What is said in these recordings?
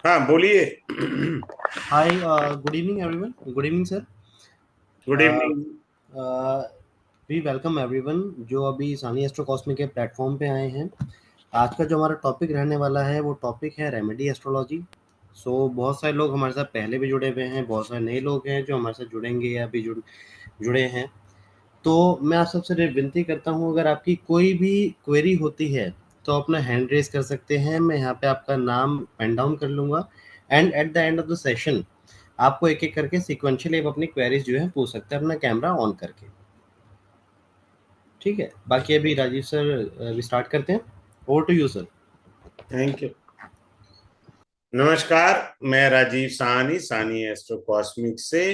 हाँ, बोलिए। Hi, good evening, everyone. Good evening, sir. Good Uh, evening. We welcome everyone जो अभी सानी एस्ट्रो कॉस्मिक के प्लेटफॉर्म पे आए हैं। आज का जो हमारा टॉपिक रहने वाला है वो टॉपिक है रेमेडी एस्ट्रोलॉजी। बहुत सारे लोग हमारे साथ पहले भी जुड़े हुए हैं, बहुत सारे नए लोग हैं जो हमारे साथ जुड़ेंगे या अभी जुड़े हैं। तो मैं आप सबसे विनती करता हूँ, अगर आपकी कोई भी क्वेरी होती है तो अपना हैंड रेज कर सकते हैं। मैं यहाँ पे आपका नाम पेन डाउन कर लूँगा and eight the end of the session आपको एक-एक करके सीक्वेंशियली आप अपनी क्वेरीज जो है पूछ सकते हैं अपना कैमरा ऑन करके। ठीक है? बाकी अभी राजीव सर अभी स्टार्ट करते हैं। Over to you sir. Thank you. नमस्कार, मैं राजीव साहनी, सानी एस्ट्रो कॉस्मिक से।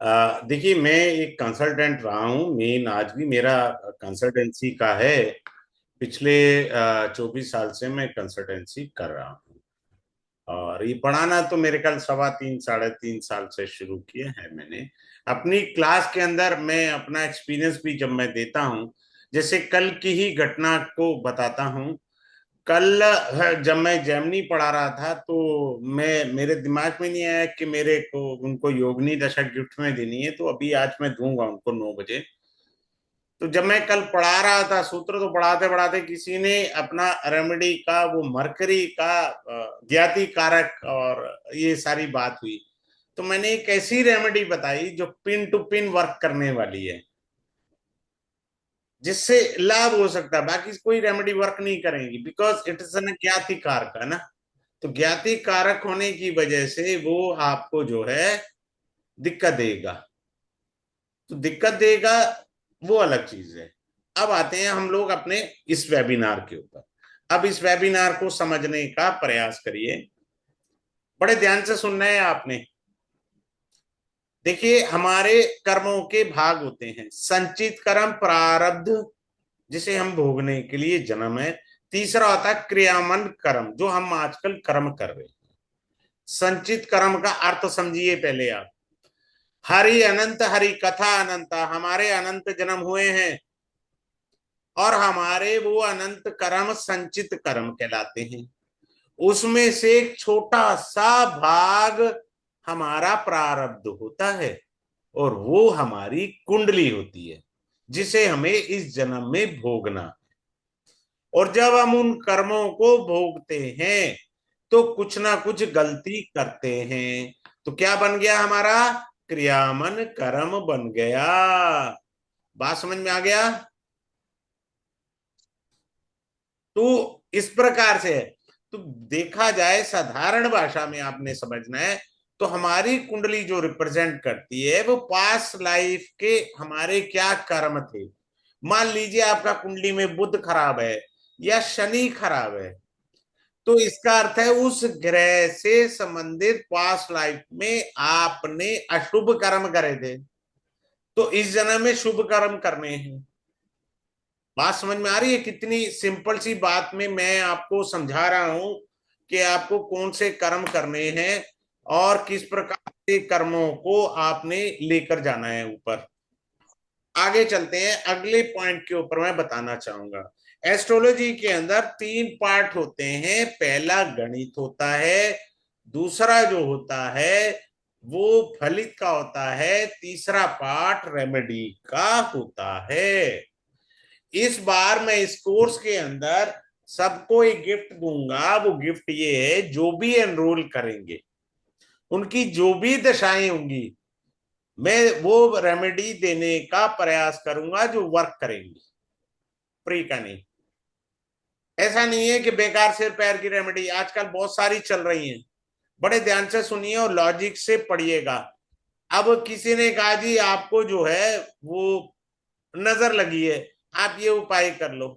देखिए, मैं एक कंसल्टेंट रहा हूँ। मेन आज भी मेरा कंसल्टेंसी का है। पिछले 24 साल से मैं कंसल्टेंसी कर रहा हूँ। और ये पढ़ाना तो मेरे ख्याल 3.25 3.5 साल से शुरू किए हैं मैंने। अपनी क्लास के अंदर मैं अपना एक्सपीरियंस भी जब मैं देता हूँ, जैसे कल की ही घटना को बताता हूँ। कल जब मैं जेमिनी पढ़ा रहा था तो मैं मेरे दिमाग में नहीं आया कि मेरे को उनको योगिनी दशा गिफ्ट में देनी है, तो अभी आज मैं दूंगा उनको 9 बजे। तो जब मैं कल पढ़ा रहा था सूत्र, तो पढ़ाते पढ़ाते किसी ने अपना रेमेडी का वो मरकरी का ज्ञाति कारक और ये सारी बात हुई। तो मैंने एक ऐसी रेमेडी बताई जो पिन टू पिन वर्क करने वाली है, जिससे लाभ हो सकता है। बाकी कोई रेमेडी वर्क नहीं करेंगी, बिकॉज इट इज एन ज्ञाति कारक है ना। तो ज्ञाति कारक होने की वजह से वो आपको जो है दिक्कत देगा। तो दिक्कत देगा वो अलग चीज है। अब आते हैं हम लोग अपने इस वेबिनार के ऊपर। अब इस वेबिनार को समझने का प्रयास करिए, बड़े ध्यान से सुनना है आपने। देखिए, हमारे कर्मों के भाग होते हैं। संचित कर्म, प्रारब्ध, जिसे हम भोगने के लिए जन्म है। तीसरा होता है क्रियामन कर्म, जो हम आजकल कर्म कर रहे हैं। संचित कर्म का अर्थ समझिए पहले आप। हरि अनंत, हरि कथा अनंत, हमारे अनंत जन्म हुए हैं और हमारे वो अनंत कर्म संचित कर्म कहलाते हैं। उसमें से एक छोटा सा भाग हमारा प्रारब्ध होता है और वो हमारी कुंडली होती है, जिसे हमें इस जन्म में भोगना। और जब हम उन कर्मों को भोगते हैं तो कुछ ना कुछ गलती करते हैं। तो क्या बन गया हमारा? क्रियामन कर्म बन गया। बात समझ में आ गया? तो इस प्रकार से है। तो देखा जाए साधारण भाषा में आपने समझना है, तो हमारी कुंडली जो रिप्रेजेंट करती है वो पास लाइफ के हमारे क्या कर्म थे। मान लीजिए आपका कुंडली में बुध खराब है या शनि खराब है, तो इसका अर्थ है उस ग्रह से संबंधित पास लाइफ में आपने अशुभ कर्म करे थे, तो इस जन्म में शुभ कर्म करने हैं। बात समझ में आ रही है? कितनी सिंपल सी बात में मैं आपको समझा रहा हूं कि आपको कौन से कर्म करने हैं और किस प्रकार के कर्मों को आपने लेकर जाना है ऊपर। आगे चलते हैं, अगले पॉइंट के ऊपर मैं बताना चाहूंगा। एस्ट्रोलॉजी के अंदर 3 पार्ट होते हैं। पहला गणित होता है, दूसरा जो होता है वो फलित का होता है, तीसरा पार्ट रेमेडी का होता है। इस बार मैं इस कोर्स के अंदर सबको एक गिफ्ट दूंगा। वो गिफ्ट ये है, जो भी एनरोल करेंगे उनकी जो भी दशाएं होंगी, मैं वो रेमेडी देने का प्रयास करूंगा जो वर्क करेंगी। फ्री का नहीं। ऐसा नहीं है कि बेकार सिर पैर की रेमेडी आजकल बहुत सारी चल रही हैं। बड़े ध्यान से सुनिए और लॉजिक से पढ़िएगा। अब किसी ने कहा जी आपको जो है वो नजर लगी है, आप ये उपाय कर लो।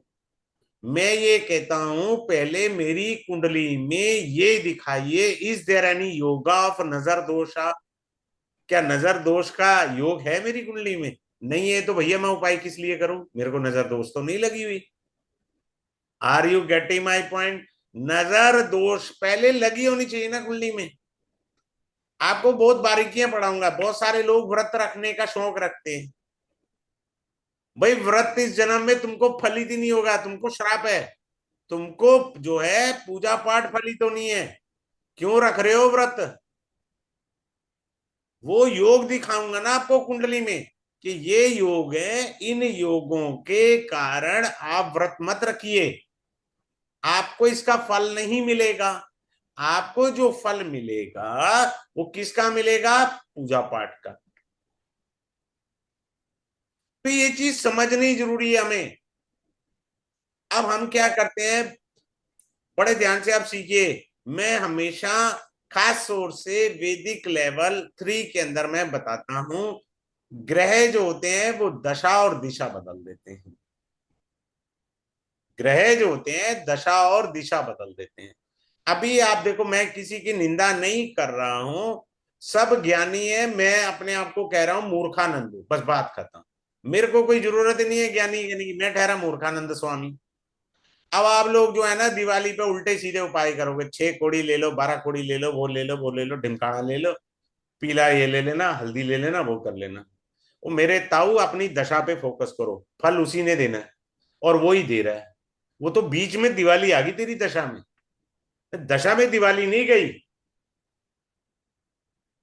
मैं ये कहता हूं पहले मेरी कुंडली में ये दिखाइए, is there any yoga of nazar dosha? क्या नजर दोष का योग है मेरी कुंडली में? नहीं है तो भैया मैं उपाय किस लिए करूं? मेरे को नजर दोष तो नहीं लगी हुई। Are you getting my point? नजर दोष पहले लगी होनी चाहिए ना कुंडली में। आपको बहुत बारीकियां पढ़ाऊंगा। बहुत सारे लोग व्रत रखने का शौक रखते हैं। भाई व्रत इस जन्म में तुमको फलित ही नहीं होगा, तुमको श्राप है। तुमको जो है पूजा पाठ फलित होनी है। क्यों रख रहे हो व्रत? वो योग दिखाऊंगा ना आपको कुंडली में कि ये योग है, इन योगों के कारण आप व्रत मत रखिए, आपको इसका फल नहीं मिलेगा। आपको जो फल मिलेगा वो किसका मिलेगा? पूजा पाठ का। तो ये चीज समझनी जरूरी है हमें। अब हम क्या करते हैं, बड़े ध्यान से आप सीखिए। मैं हमेशा खास तौर से वैदिक लेवल 3 के अंदर मैं बताता हूं, ग्रह जो होते हैं वो दशा और दिशा बदल देते हैं। ग्रह जो होते हैं दशा और दिशा बदल देते हैं। अभी आप देखो, मैं किसी की निंदा नहीं कर रहा हूं, सब ज्ञानी है, मैं अपने आप को कह रहा हूं मूर्खानंद, बस बात खत्म। मेरे को कोई जरूरत ही नहीं है ज्ञानी कहने की, मैं ठहरा मूर्खानंद स्वामी। अब आप लोग जो है ना दिवाली पे उल्टे सीधे उपाय करोगे, 6 कोड़ी ले लो, 12 कोड़ी ले लो, वो ले लो, वो ले लो, ढिमकाना ले लो, पीला ये ले लेना, हल्दी ले लेना, वो कर लेना। वो मेरे ताऊ अपनी दशा पे फोकस करो, फल उसी ने देना है और वो ही दे रहा है। वो तो बीच में दिवाली आ गई तेरी दशा में, दशा में दिवाली नहीं गई।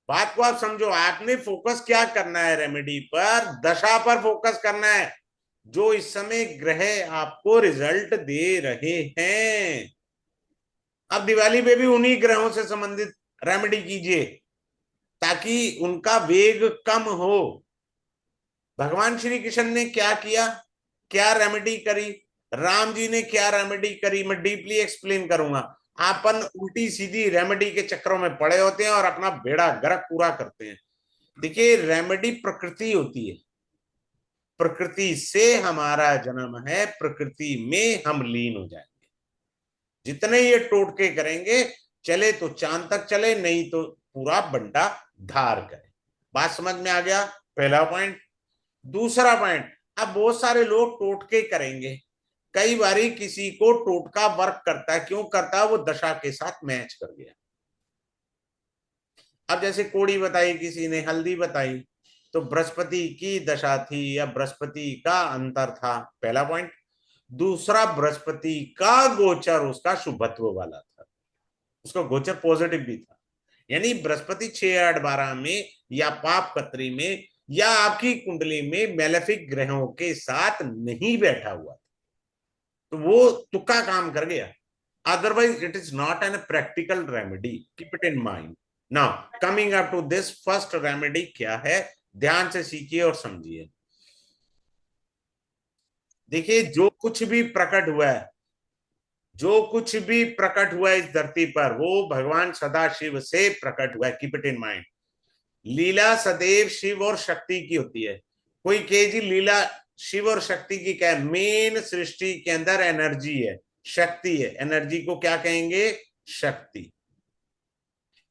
बात को आप समझो, आपने फोकस क्या करना है? रेमेडी पर, दशा पर फोकस करना है, जो इस समय ग्रह आपको रिजल्ट दे रहे हैं। अब दिवाली पे भी उन्हीं ग्रहों से संबंधित रेमेडी कीजिए ताकि उनका वेग कम हो। भगवान श्री कृष्ण ने क्या किया, क्या रेमेडी करी, राम जी ने क्या रेमेडी करी, मैं डीपली एक्सप्लेन करूंगा। आपन उल्टी सीधी रेमेडी के चक्रों में पड़े होते हैं और अपना बेड़ा गर्क पूरा करते हैं। देखिए, रेमेडी प्रकृति होती है, प्रकृति से हमारा जन्म है, प्रकृति में हम लीन हो जाएंगे। जितने ये टोटके करेंगे, चले तो चांद तक चले, नहीं तो पूरा बंटा धार करे। बात समझ में आ गया? पहला पॉइंट। दूसरा पॉइंट, अब बहुत सारे लोग टोटके करेंगे, कई बारी किसी को टोटका वर्क करता है, क्यों करता है? वो दशा के साथ मैच कर गया। अब जैसे कोड़ी बताई किसी ने, हल्दी बताई, तो बृहस्पति की दशा थी या बृहस्पति का अंतर था, पहला पॉइंट। दूसरा, बृहस्पति का गोचर उसका शुभत्व वाला था, उसका गोचर पॉजिटिव भी था, यानी बृहस्पति 6, 8, 12 में या पाप कत्री में या आपकी कुंडली में मेलेफिक ग्रहों के साथ नहीं बैठा हुआ था, तो वो तुक्का काम कर गया। Otherwise it is not an practical remedy, keep it in mind. Now coming up to this first remedy क्या है, ध्यान से सीखिए और समझिए। देखिए, जो कुछ भी प्रकट हुआ है, जो कुछ भी प्रकट हुआ है इस धरती पर, वो भगवान सदाशिव से प्रकट हुआ है, कीप इट इन माइंड। लीला सदैव शिव और शक्ति की होती है। कोई कहे जी लीला शिव और शक्ति की क्या है? मेन सृष्टि के अंदर एनर्जी है, शक्ति है, एनर्जी को क्या कहेंगे? शक्ति।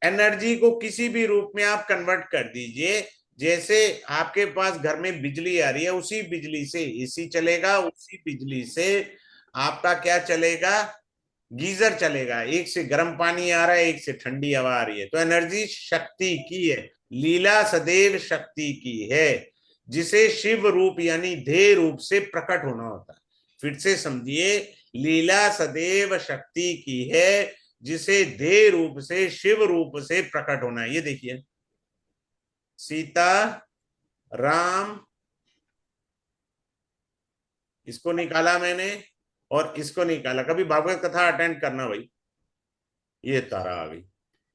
एनर्जी को किसी भी रूप में आप कन्वर्ट कर दीजिए। जैसे आपके पास घर में बिजली आ रही है, उसी बिजली से एसी चलेगा, उसी बिजली से आपका क्या चलेगा? गीजर चलेगा। एक से गर्म पानी आ रहा है, एक से ठंडी हवा आ रही है, तो एनर्जी शक्ति की है। लीला सदैव शक्ति की है, जिसे शिव रूप यानी ध्येय रूप से प्रकट होना होता है। फिर से समझिए, लीला सदैव शक्ति की है, जिसे ध्येय रूप से शिव रूप से प्रकट होना है। ये देखिए, सीता, राम, इसको निकाला मैंने और इसको निकाला। कभी भागवत कथा अटेंड करना भाई, ये तारा आ गई,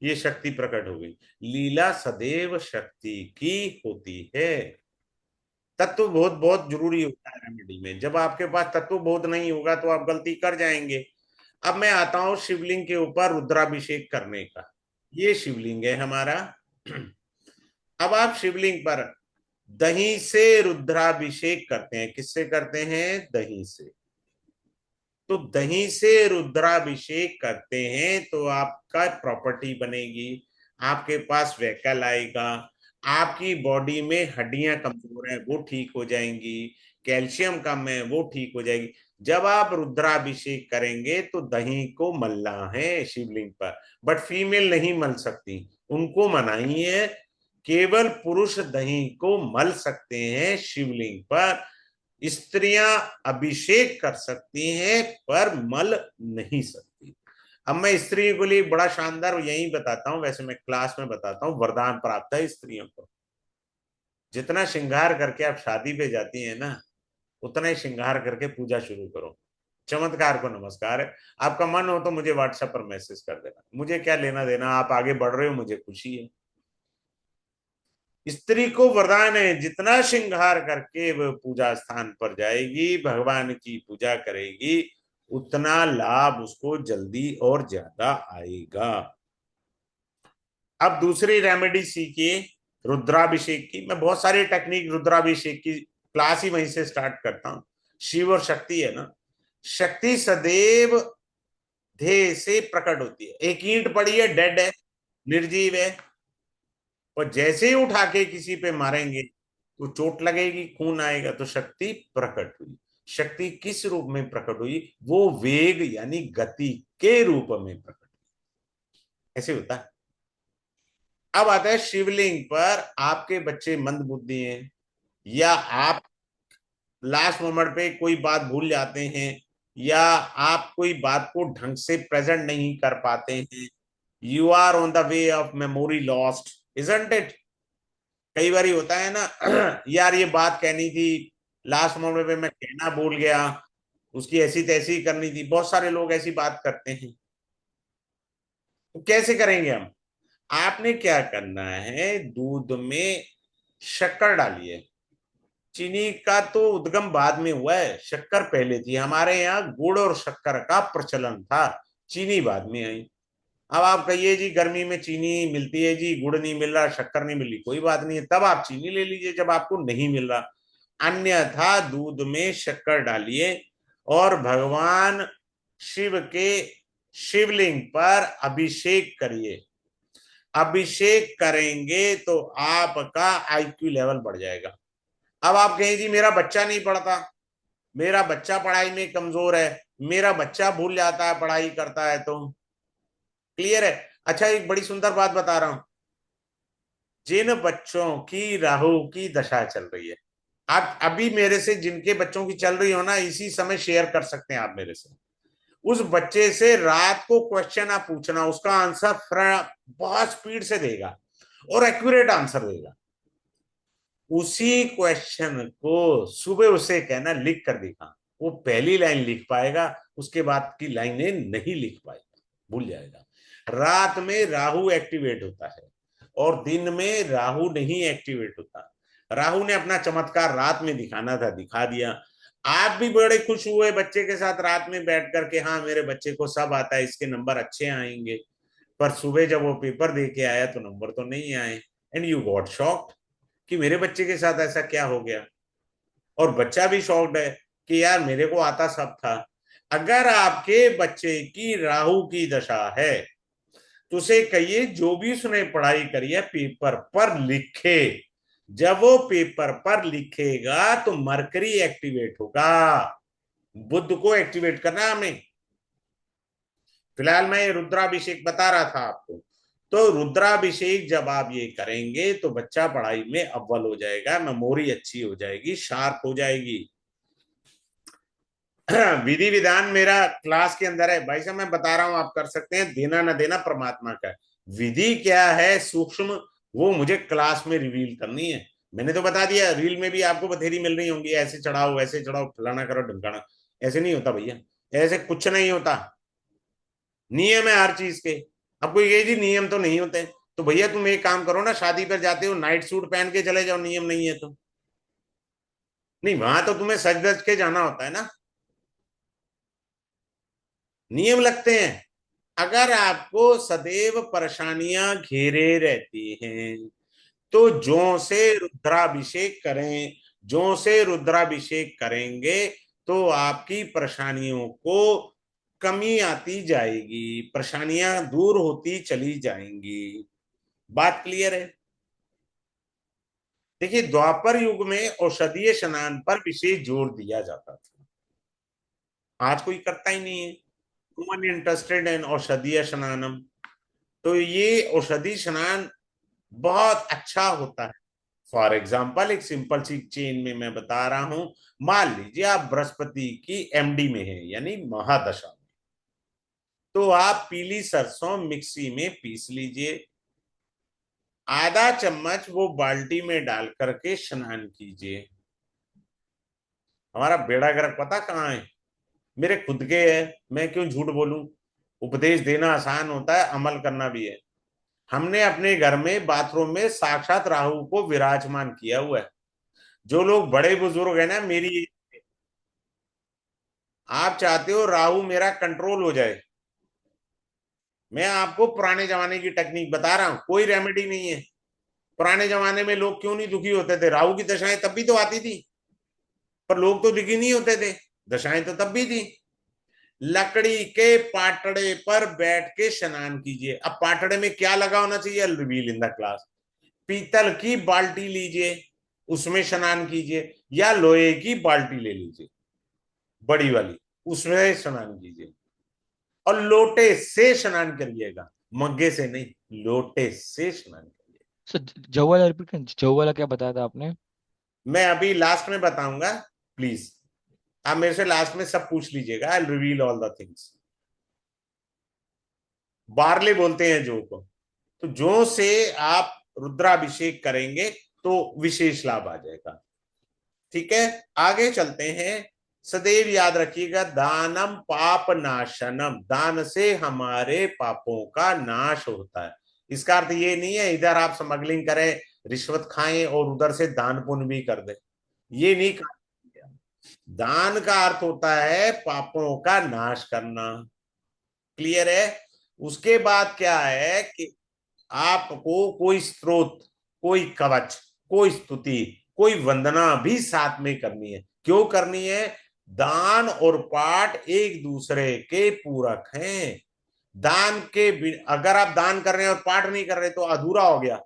ये शक्ति प्रकट हो गई। लीला सदैव शक्ति की होती है। तत्व बोध बहुत जरूरी होता है रेमेडी में। जब आपके पास तत्व बोध नहीं होगा तो आप गलती कर जाएंगे। अब मैं आता हूं शिवलिंग के ऊपर रुद्राभिषेक करने का। ये शिवलिंग है हमारा। अब आप शिवलिंग पर दही से रुद्राभिषेक करते हैं। किससे करते हैं? दही से। तो दही से रुद्राभिषेक करते हैं तो आपका प्रॉपर्टी बनेगी, आपके पास व्हीकल आएगा, आपकी बॉडी में हड्डियां कमजोर हैं वो ठीक हो जाएंगी, कैल्शियम कम है वो ठीक हो जाएगी। जब आप रुद्राभिषेक करेंगे तो दही को मलना है शिवलिंग पर, बट फीमेल नहीं मल सकती, उनको मनाही है। केवल पुरुष दही को मल सकते हैं शिवलिंग पर। स्त्रियां अभिषेक कर सकती हैं पर मल नहीं सकती। अब मैं स्त्रियों के लिए बड़ा शानदार यही बताता हूँ, वैसे मैं क्लास में बताता हूँ, वरदान प्राप्त है स्त्रियों को। जितना श्रृंगार करके आप शादी पे जाती है ना, उतना ही श्रृंगार करके पूजा शुरू करो। चमत्कार को नमस्कार है। आपका मन हो तो मुझे व्हाट्सएप पर मैसेज कर देना, मुझे क्या लेना देना, आप आगे बढ़ रहे हो मुझे खुशी है। स्त्री को वरदान है, जितना श्रृंगार करके वह पूजा स्थान पर जाएगी, भगवान की पूजा करेगी, उतना लाभ उसको जल्दी और ज्यादा आएगा। अब दूसरी रेमेडी सीखिए रुद्राभिषेक की। मैं बहुत सारी टेक्निक रुद्राभिषेक की क्लास ही वहीं से स्टार्ट करता हूं। शिव और शक्ति है ना, शक्ति सदैव ध्येय से प्रकट होती है। एक ईंट पड़ी है, डेड है, निर्जीव है, और जैसे ही उठा के किसी पे मारेंगे तो चोट लगेगी, खून आएगा, तो शक्ति प्रकट हुई। शक्ति किस रूप में प्रकट हुई? वो वेग यानी गति के रूप में प्रकट हुई। ऐसे होता है। अब आता है शिवलिंग पर आपके बच्चे मंद बुद्धि हैं, या आप लास्ट मोमेंट पे कोई बात भूल जाते हैं, या आप कोई बात को ढंग से प्रेजेंट नहीं कर पाते हैं, you are on the way of memory lost, isn't it? कई बार होता है ना यार ये बात कहनी थी, लास्ट मोमेंट पे मैं कहना भूल गया, उसकी ऐसी तैसी करनी थी। बहुत सारे लोग ऐसी बात करते हैं। तो कैसे करेंगे हम? आपने क्या करना है, दूध में शक्कर डालिए। चीनी का तो उद्गम बाद में हुआ है, शक्कर पहले थी। हमारे यहाँ गुड़ और शक्कर का प्रचलन था, चीनी बाद में आई। अब आप कहिए जी गर्मी में चीनी मिलती है जी, गुड़ नहीं मिल रहा, शक्कर नहीं मिल रही, कोई बात नहीं है, तब आप चीनी ले लीजिए जब आपको नहीं मिल रहा। अन्यथा दूध में शक्कर डालिए और भगवान शिव के शिवलिंग पर अभिषेक करिए। अभिषेक करेंगे तो आपका आईक्यू लेवल बढ़ जाएगा। अब आप कहें जी मेरा बच्चा नहीं पढ़ता, मेरा बच्चा पढ़ाई में कमजोर है, मेरा बच्चा भूल जाता है पढ़ाई करता है, तो क्लियर है? अच्छा, एक बड़ी सुंदर बात बता रहा हूं। जिन बच्चों की राहु की दशा चल रही है, आप अभी मेरे से जिनके बच्चों की चल रही हो ना, इसी समय शेयर कर सकते हैं आप मेरे से। उस बच्चे से रात को क्वेश्चन आप पूछना, उसका आंसर बहुत स्पीड से देगा और एक्यूरेट आंसर देगा। उसी क्वेश्चन को सुबह उसे कहना लिख कर दिखा, वो पहली लाइन लिख पाएगा, उसके बाद की लाइनें नहीं लिख पाएगा, भूल जाएगा। रात में राहु एक्टिवेट होता है और दिन में राहु नहीं एक्टिवेट होता। राहु ने अपना चमत्कार रात में दिखाना था, दिखा दिया। आप भी बड़े खुश हुए बच्चे के साथ रात में बैठ करके, हाँ मेरे बच्चे को सब आता है, इसके नंबर अच्छे आएंगे। पर सुबह जब वो पेपर दे के आया तो नंबर तो नहीं आए, एंड यू गॉट शॉक्ड कि मेरे बच्चे के साथ ऐसा क्या हो गया। और बच्चा भी शॉक्ड है कि यार मेरे को आता सब था। अगर आपके बच्चे की राहु की दशा है तो उसे कहिए जो भी उसने पढ़ाई करी है पेपर पर लिखे। जब वो पेपर पर लिखेगा तो मरकरी एक्टिवेट होगा। बुध को एक्टिवेट करना है हमें। फिलहाल मैं ये रुद्राभिषेक बता रहा था आपको। तो रुद्राभिषेक जब आप ये करेंगे तो बच्चा पढ़ाई में अव्वल हो जाएगा, मेमोरी अच्छी हो जाएगी, शार्प हो जाएगी। विधि विधान मेरा क्लास के अंदर है भाई साहब, मैं बता रहा हूं, आप कर सकते हैं। देना ना देना परमात्मा का है। विधि क्या है सूक्ष्म, वो मुझे क्लास में रिवील करनी है। मैंने तो बता दिया, रील में भी आपको बथेरी मिल रही होंगी, ऐसे चढ़ाओ वैसे चढ़ाओ, फलाना करो ढमकाना। ऐसे नहीं होता भैया, ऐसे कुछ नहीं होता। नियम है हर चीज के। अब कोई ये जी नियम तो नहीं होते, तो भैया तुम एक काम करो ना, शादी पर जाते हो नाइट सूट पहन के चले जाओ, नियम नहीं है तो। नहीं, वहां तो तुम्हें सज धज के जाना होता है ना, नियम लगते हैं। अगर आपको सदैव परेशानियां घेरे रहती हैं तो जो से रुद्राभिषेक करें। जो से रुद्राभिषेक करेंगे तो आपकी परेशानियों को कमी आती जाएगी, परेशानियां दूर होती चली जाएंगी। बात क्लियर है? देखिए, द्वापर युग में औषधीय स्नान पर विशेष जोर दिया जाता था, आज कोई करता ही नहीं है। वन इंटरेस्टेड इन औषधीय स्नानम। तो ये औषधि स्नान बहुत अच्छा होता है। फॉर एग्जाम्पल एक सिंपल सी चेन में मैं बता रहा हूं। मान लीजिए आप बृहस्पति की एमडी में है, यानी महादशा में, तो तो आप पीली सरसों मिक्सी में पीस लीजिए, आधा चम्मच वो बाल्टी में डाल करके स्नान कीजिए। हमारा बेड़ा गर्क पता कहाँ है? मेरे खुद के है, मैं क्यों झूठ बोलूं। उपदेश देना आसान होता है, अमल करना भी है। हमने अपने घर में बाथरूम में साक्षात राहु को विराजमान किया हुआ है। जो लोग बड़े बुजुर्ग है ना मेरी, आप चाहते हो राहु मेरा कंट्रोल हो जाए, मैं आपको पुराने जमाने की टेक्निक बता रहा हूं, कोई रेमेडी नहीं है। पुराने जमाने में लोग क्यों नहीं दुखी होते थे? राहु की दशाएं तब भी तो आती थी, पर लोग तो दुखी नहीं होते थे। दशाएं तो तब भी थी। लकड़ी के पाटड़े पर बैठ के स्नान कीजिए। अब पाटड़े में क्या लगा होना चाहिए, रिवील इन द क्लास। पीतल की बाल्टी लीजिए, उसमें स्नान कीजिए, या लोहे की बाल्टी ले लीजिए बड़ी वाली, उसमें स्नान कीजिए। और लोटे से स्नान करिएगा, मग्गे से नहीं, लोटे से स्नान करिए। सर जव वाला रिपीट करें, जव वाला क्या बताया था आपने? मैं अभी लास्ट में बताऊंगा, प्लीज आप मेरे से लास्ट में सब पूछ लीजिएगा, I reveal all the things. Barley बोलते हैं जौ को, तो जौ से आप रुद्राभिषेक करेंगे तो विशेष लाभ आ जाएगा। ठीक है, आगे चलते हैं। सदैव याद रखिएगा, दानम पाप नाशनम, दान से हमारे पापों का नाश होता है। इसका अर्थ ये नहीं है इधर आप स्मगलिंग करें, रिश्वत खाएं और उधर से दान पुण्य भी कर दे, ये नहीं कहा। दान का अर्थ होता है पापों का नाश करना। क्लियर है? उसके बाद क्या है कि आपको कोई स्तोत्र, कोई कवच, कोई स्तुति, कोई वंदना भी साथ में करनी है। क्यों करनी है? दान और पाठ एक दूसरे के पूरक हैं। दान के अगर आप दान कर रहे हैं और पाठ नहीं कर रहे तो अधूरा हो गया।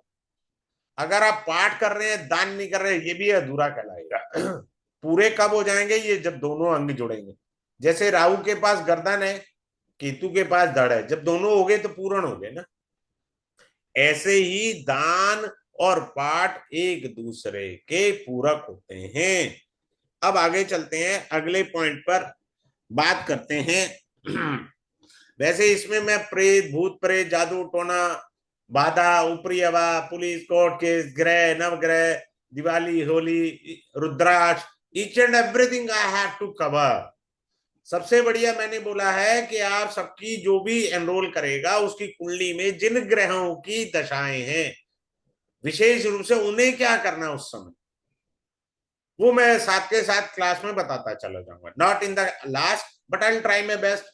अगर आप पाठ कर रहे हैं दान नहीं कर रहे, ये भी अधूरा कहलाएगा। पूरे कब हो जाएंगे? ये जब दोनों अंग जुड़ेंगे। जैसे राहु के पास गर्दन है, केतु के पास धड़ है, जब दोनों हो गए तो पूर्ण हो गए ना। ऐसे ही दान और पाठ एक दूसरे के पूरक होते हैं। अब आगे चलते हैं, अगले पॉइंट पर बात करते हैं। वैसे इसमें मैं प्रेत, भूत प्रेत, जादू टोना, बाधा, ऊपरी हवा, पुलिस, कोर्ट केस, ग्रह, नवग्रह, Diwali, Holi, rudraksha, each and everything I have to cover. सबसे बढ़िया मैंने बोला है कि आप सबकी जो भी एनरोल करेगा उसकी कुंडली में जिन ग्रहों की दशाएं हैं, विशेष रूप से उन्हें क्या करना उस समय, वो मैं साथ के साथ क्लास में बताता चला जाऊंगा। Not in the last, but I try my best.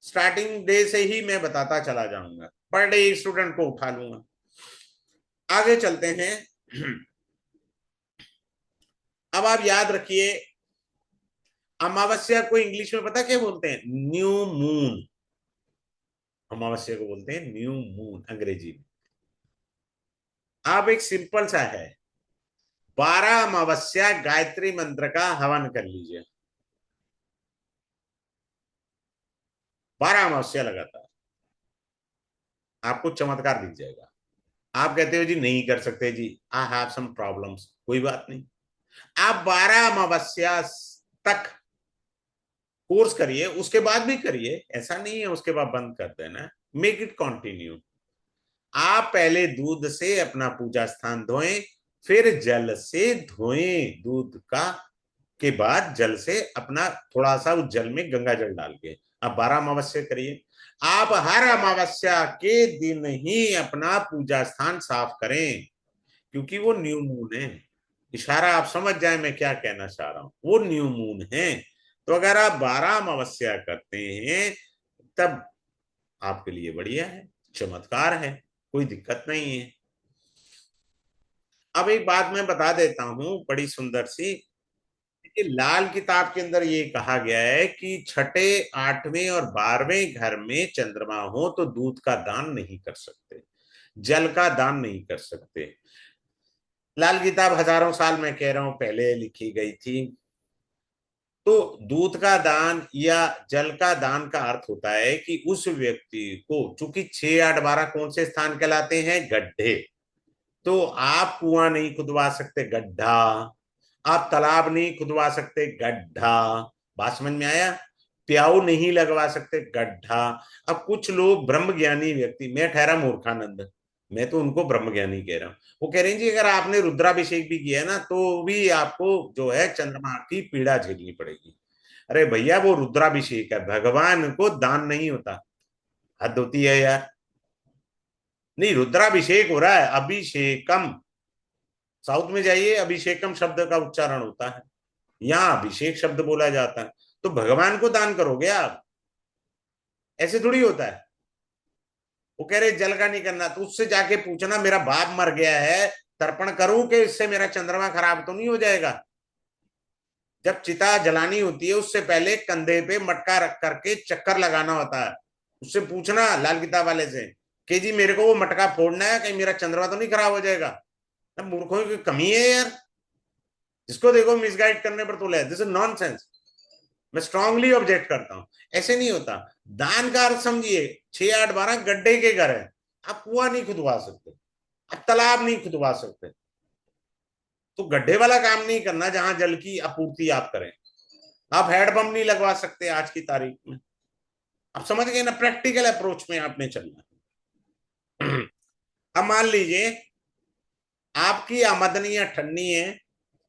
Starting day से ही मैं बताता चला जाऊंगा, पर डे एक स्टूडेंट को उठा लूंगा। आगे चलते हैं। अब आप याद रखिए, अमावस्या को इंग्लिश में पता क्या बोलते हैं? New moon. अमावस्या को बोलते हैं न्यू मून अंग्रेजी में। अब एक सिंपल सा है, 12 अमावस्या गायत्री मंत्र का हवन कर लीजिए। 12 अमावस्या लगातार, आपको चमत्कार दिख जाएगा। आप कहते हो जी नहीं कर सकते जी, आई हैव सम प्रॉब्लम्स, कोई बात नहीं, आप 12 अमावस्या तक कोर्स करिए, उसके बाद भी करिए, ऐसा नहीं है उसके बाद बंद कर देना। Make it continue. आप पहले दूध से अपना पूजा स्थान धोएं, फिर जल से धोएं, दूध का के बाद जल से अपना थोड़ा सा उस जल में गंगा जल डाल के आप 12 अमावस्या करिए। आप हर अमावस्या के दिन ही अपना पूजा स्थान साफ करें, क्योंकि वो न्यू मून है। इशारा आप समझ जाए मैं क्या कहना चाह रहा हूं, वो न्यू मून है। तो अगर आप 12 अमावस्या करते हैं तब आपके लिए बढ़िया है, चमत्कार है, कोई दिक्कत नहीं है। अब एक बात मैं बता देता हूं बड़ी सुंदर सी, कि लाल किताब के अंदर ये कहा गया है कि छठे, 8वें और 12वें घर में चंद्रमा हो तो दूध का दान नहीं कर सकते, जल का दान नहीं कर सकते। लाल किताब हजारों साल मैं कह रहा हूं पहले लिखी गई थी। तो दूध का दान या जल का दान का अर्थ होता है कि उस व्यक्ति को, चूंकि 6, 8, 12 कौन से स्थान कहलाते हैं? गड्ढे। तो आप कुआं नहीं खुदवा सकते, गड्ढा। आप तालाब नहीं खुदवा सकते, गड्ढा। बात समझ में आया? प्याऊ नहीं लगवा सकते, गड्ढा। अब कुछ लोग ब्रह्म ज्ञानी व्यक्ति, मैं ठहरा मूर्खानंद, मैं तो उनको ब्रह्म ज्ञानी कह रहा हूँ, वो कह रहे हैं जी अगर आपने रुद्राभिषेक भी किया है ना तो भी आपको जो है चंद्रमा की पीड़ा झेलनी पड़ेगी। अरे भैया वो रुद्राभिषेक है, भगवान को दान नहीं होता, हद होती है यार। नहीं, रुद्राभिषेक हो रहा है, अभिषेकम। साउथ में जाइए, अभिषेकम शब्द का उच्चारण होता है, यहाँ अभिषेक शब्द बोला जाता है। तो भगवान को दान करोगे आप, ऐसे थोड़ी होता है। वो कह रहे जल का नहीं करना, तो उससे जाके पूछना मेरा बाप मर गया है, तर्पण करूं कि इससे मेरा चंद्रमा खराब तो नहीं हो जाएगा। जब चिता जलानी होती है उससे पहले कंधे पे मटका रख करके चक्कर लगाना होता है। उससे पूछना लाल किताब वाले से कि जी मेरे को वो मटका फोड़ना है, कहीं मेरा चंद्रमा तो नहीं खराब हो जाएगा। अब मूर्खों की कमी है यार, जिसको देखो मिसगाइड करने पर तुले। दिस इज नॉनसेंस, मैं स्ट्रांगली ऑब्जेक्ट करता हूं। ऐसे नहीं होता। दान का अर्थ समझिए, 6 8 12 गड्ढे के घर है, आप कुआं नहीं खुदवा सकते, आप तालाब नहीं खुदवा सकते, तो गड्ढे वाला काम नहीं करना जहां जल की आपूर्ति आप करें। आप हैंडपंप नहीं लगवा सकते आज की तारीख में। आप समझ गए ना, प्रैक्टिकल अप्रोच में आपने चलना। अब मान लीजिए आपकी आमदनी या ठन्नी है,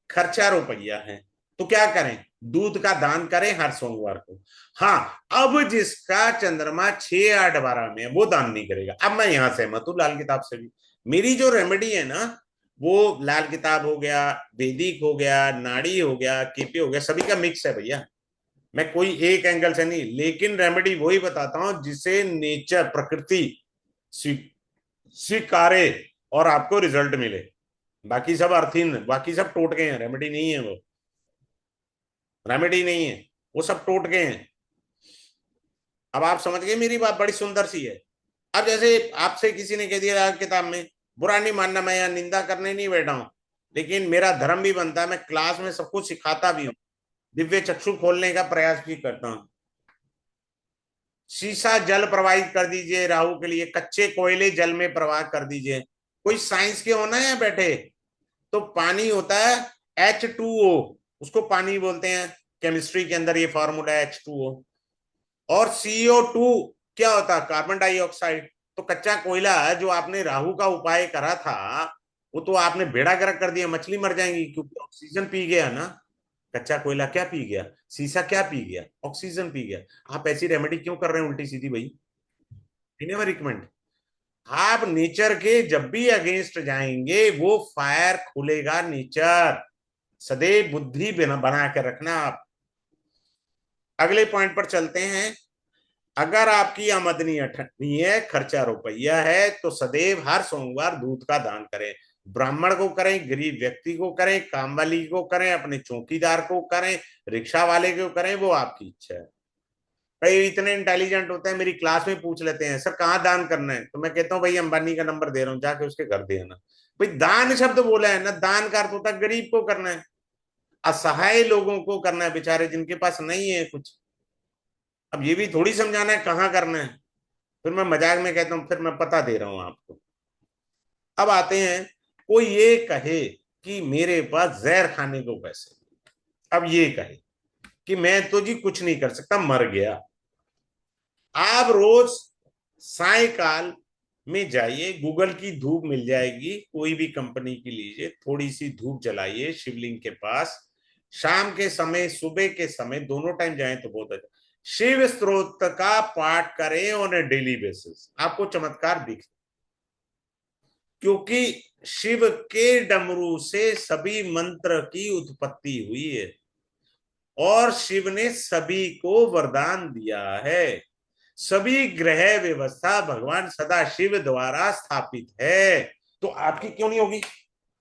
खर्चा रुपया है, तो क्या करें? दूध का दान करें हर सोमवार को। हाँ, अब जिसका चंद्रमा 6 8 12 में है वो दान नहीं करेगा। अब मैं यहां सहमत हूं लाल किताब से भी। मेरी जो रेमेडी है ना, वो लाल किताब हो गया, वैदिक हो गया, नाड़ी हो गया, केपी हो गया, सभी का मिक्स है भैया। मैं कोई एक एंगल से नहीं, लेकिन रेमेडी वही बताता हूं जिसे नेचर, प्रकृति स्वीकारे और आपको रिजल्ट मिले। बाकी सब अर्थिन, बाकी सब टोटके हैं, रेमेडी नहीं है वो, रेमेडी नहीं है वो, सब टोटके हैं। अब आप समझ गए, मेरी बात बड़ी सुंदर सी है। अब जैसे आपसे किसी ने कह दिया किताब में, बुरा नहीं मानना, मैं यहाँ निंदा करने नहीं बैठा हूं, लेकिन मेरा धर्म भी बनता है, मैं क्लास में सबको सिखाता भी हूँ, दिव्य चक्षु खोलने का प्रयास भी करता हूँ। शीशा जल प्रवाहित कर दीजिए राहु के लिए, कच्चे कोयले जल में प्रवाह कर दीजिए। कोई साइंस के होना है बैठे, तो पानी होता है H2O, उसको पानी बोलते हैं, केमिस्ट्री के अंदर ये फॉर्मूला है H2O। और CO2 क्या होता है? Carbon dioxide. तो कच्चा कोयला जो आपने राहु का उपाय करा था, वो तो आपने बेड़ा गर्क कर दिया, मछली मर जाएंगी, क्योंकि ऑक्सीजन पी गया ना। कच्चा कोयला क्या पी गया? शीशा क्या पी गया? ऑक्सीजन पी गया। आप ऐसी रेमेडी क्यों कर रहे हैं उल्टी सीधी भाई? Never recommend. आप नेचर के जब भी अगेंस्ट जाएंगे वो फायर खुलेगा नेचर। सदैव बुद्धि बना के रखना आप। अगले पॉइंट पर चलते हैं। अगर आपकी आमदनी अठन्नी है, खर्चा रुपया है, तो सदैव हर सोमवार दूध का दान करें। ब्राह्मण को करें, गरीब व्यक्ति को करें, कामवाली को करें, अपने चौकीदार को करें, रिक्शा वाले को करें, वो आपकी इच्छा है। कई इतने इंटेलिजेंट होते हैं, मेरी क्लास में पूछ लेते हैं सर कहाँ दान करना है, तो मैं कहता हूँ भाई अंबानी का नंबर दे रहा हूँ, जाके उसके घर देना। भाई दान शब्द बोला है ना, दान का अर्थ होता है गरीब को करना है, असहाय लोगों को करना है, बेचारे जिनके पास नहीं है कुछ। अब ये भी थोड़ी समझाना है कहाँ करना है, फिर मैं मजाक में कहता हूँ, फिर मैं पता दे रहा हूं आपको। अब आते हैं, कोई ये कहे कि मेरे पास जहर खाने को पैसे, अब ये कहे कि मैं तो जी कुछ नहीं कर सकता, मर गया। आप रोज सायकाल में जाइए, गूगल की धूप मिल जाएगी, कोई भी कंपनी की लीजिए, थोड़ी सी धूप जलाइए शिवलिंग के पास, शाम के समय सुबह के समय दोनों टाइम जाएं तो बहुत अच्छा। शिव स्त्रोत का पाठ करें ऑन ए डेली बेसिस, आपको चमत्कार दिख, क्योंकि शिव के डमरू से सभी मंत्र की उत्पत्ति हुई है और शिव ने सभी को वरदान दिया है। सभी ग्रह व्यवस्था भगवान सदा शिव द्वारा स्थापित है। तो आपकी क्यों नहीं होगी?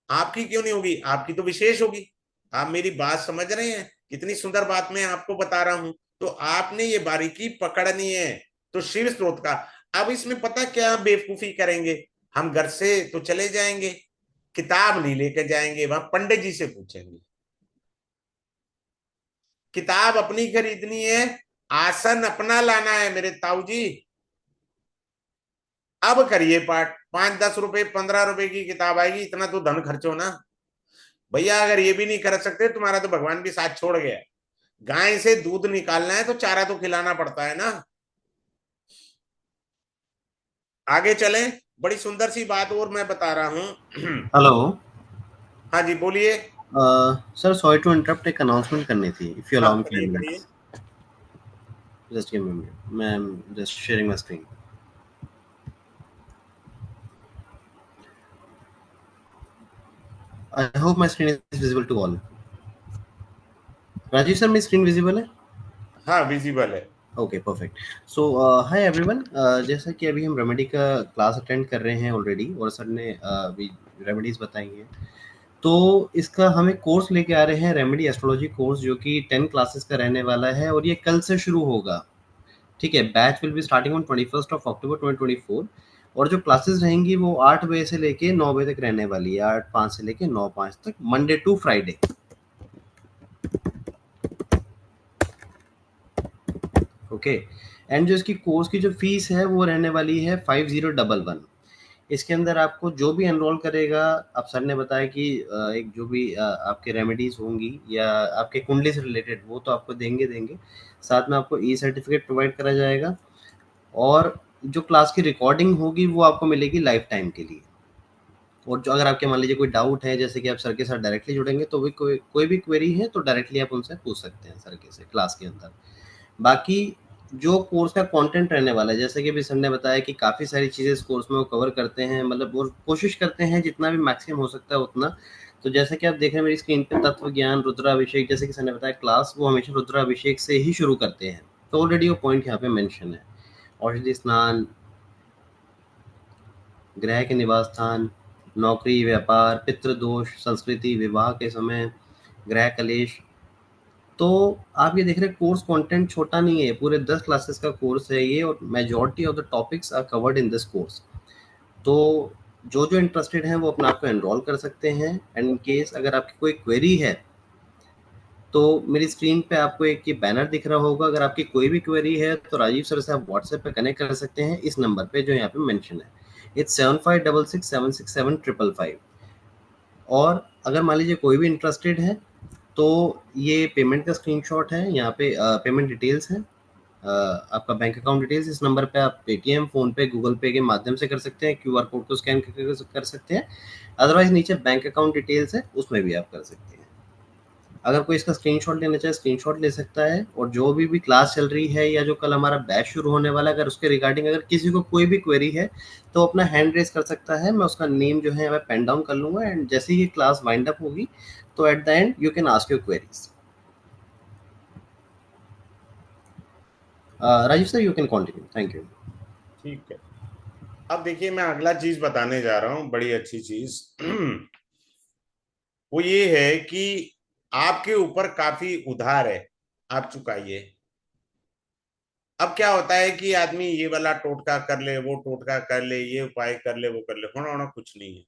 आपकी क्यों नहीं होगी? आपकी तो विशेष होगी। आप मेरी बात समझ रहे हैं? कितनी सुंदर बात मैं आपको बता रहा हूं। तो आपने ये बारीकी पकड़नी है। तो शिव स्त्रोत का, अब इसमें पता क्या बेवकूफी करेंगे, हम घर से तो चले जाएंगे, किताब नहीं लेकर जाएंगे, वहां पंडित जी से पूछेंगे। किताब अपनी खरीदनी है, आसन अपना लाना है मेरे ताऊ जी। अब करिए पाठ, 5 10 रुपए 15 रुपए की किताब आएगी, इतना तो धन खर्चो ना भैया। अगर ये भी नहीं कर सकते, तुम्हारा तो भगवान भी साथ छोड़ गया। गाय से दूध निकालना है तो चारा तो खिलाना पड़ता है ना। आगे चलें, बड़ी सुंदर सी बात और मैं बता रहा हूं। हेलो हाँ जी बोलिए। सर, सॉरी टू इंटरप्ट, एक अनाउंसमेंट करनी थी, इफ यू हाँ अलाउ मी करिए 5 करिए। Minutes. Just give me a minute. मैं just sharing my screen. I hope my screen is visible to all. Rajiv sir, मेरी स्क्रीन विजिबल है? हाँ विजिबल है। Okay, perfect. So hi everyone, जैसा कि अभी हम रेमेडी का क्लास अटेंड कर रहे हैं ऑलरेडी, और सर ने अभी रेमेडीज बताई हैं। तो इसका हम एक कोर्स लेके आ रहे हैं, रेमेडी एस्ट्रोलॉजी कोर्स, जो कि 10 क्लासेस का रहने वाला है, और ये कल से शुरू होगा। ठीक है, batch will be starting on 21 अक्टूबर 2024। और जो क्लासेस रहेंगी वो 8 बजे से लेके 9 बजे तक रहने वाली है, 8:05 से लेके 9:05 तक, Monday to Friday. Okay. And जो इसकी कोर्स की जो फीस है वो रहने वाली है 5011। इसके अंदर आपको जो भी एनरोल करेगा, अब सर ने बताया कि एक जो भी आपके रेमेडीज होंगी या आपके कुंडली से रिलेटेड, वो तो आपको देंगे देंगे। साथ में आपको ई सर्टिफिकेट प्रोवाइड करा जाएगा, और जो क्लास की रिकॉर्डिंग होगी वो आपको मिलेगी लाइफ टाइम के लिए। और जो अगर आपके मान लीजिए कोई डाउट है, जैसे कि आप सर के साथ डायरेक्टली जुड़ेंगे, तो भी कोई भी क्वेरी है तो डायरेक्टली आप उनसे पूछ सकते हैं सर के से क्लास के अंदर। बाकी जो कोर्स का कंटेंट रहने वाला है, जैसे कि अभी सर ने बताया कि काफ़ी सारी चीज़ें इस कोर्स में वो कवर करते हैं, मतलब वो कोशिश करते हैं जितना भी मैक्सिमम हो सकता है उतना। तो जैसे कि आप देख रहे हैं मेरी स्क्रीन पे, तत्व ज्ञान, रुद्राभिषेक, जैसे कि सर ने बताया क्लास वो हमेशा रुद्राभिषेक से ही शुरू करते हैं। तो ऑलरेडी वो पॉइंट यहाँ पे मेंशन है। औषधि स्नान, ग्रह के निवास स्थान, नौकरी, व्यापार, पितृदोष, संस्कृति, विवाह के समय, ग्रह कलेश। तो आप ये देख रहे हैं कोर्स कंटेंट छोटा नहीं है, पूरे 10 क्लासेस का कोर्स है ये, और majority of the topics are covered in this course. तो जो जो इंटरेस्टेड हैं वो अपने आप को एनरोल कर सकते हैं। एंड इन केस अगर आपकी कोई क्वेरी है, तो मेरी स्क्रीन पे आपको एक ये बैनर दिख रहा होगा, अगर आपकी कोई भी क्वेरी है तो राजीव सर से आप व्हाट्सएप पे कनेक्ट कर सकते हैं इस नंबर पे जो यहाँ पे मेंशन है। इट्स 7566767555। और अगर मान लीजिए कोई भी इंटरेस्टेड है, तो ये पेमेंट का स्क्रीनशॉट है, यहाँ पे पेमेंट डिटेल्स है, आपका बैंक अकाउंट डिटेल्स, इस नंबर पे आप पेटीएम, फोन पे, गूगल पे के माध्यम से कर सकते हैं, क्यूआर कोड को स्कैन करके कर सकते हैं। अदरवाइज नीचे बैंक अकाउंट डिटेल्स है, उसमें भी आप कर सकते हैं। अगर कोई इसका स्क्रीनशॉट लेना चाहे, स्क्रीनशॉट ले सकता है। और जो भी क्लास चल रही है या जो कल हमारा बैच शुरू होने वाला है, अगर उसके रिगार्डिंग अगर किसी को कोई भी क्वेरी है, तो अपना हैंड रेज कर सकता है। मैं उसका नेम जो है मैं पेन डाउन कर लूंगा, एंड जैसे ही क्लास वाइंड अप होगी, तो at the end you can ask your queries. Rajiv sir, you can continue, thank you. ठीक है, अब देखिए मैं अगला चीज बताने जा रहा हूं, बड़ी अच्छी चीज। वो ये है कि आपके ऊपर काफी उधार है, आप चुकाइए। अब क्या होता है कि आदमी ये वाला टोटका कर ले, वो टोटका कर ले, ये उपाय कर ले, वो कर ले, होना होना कुछ नहीं है।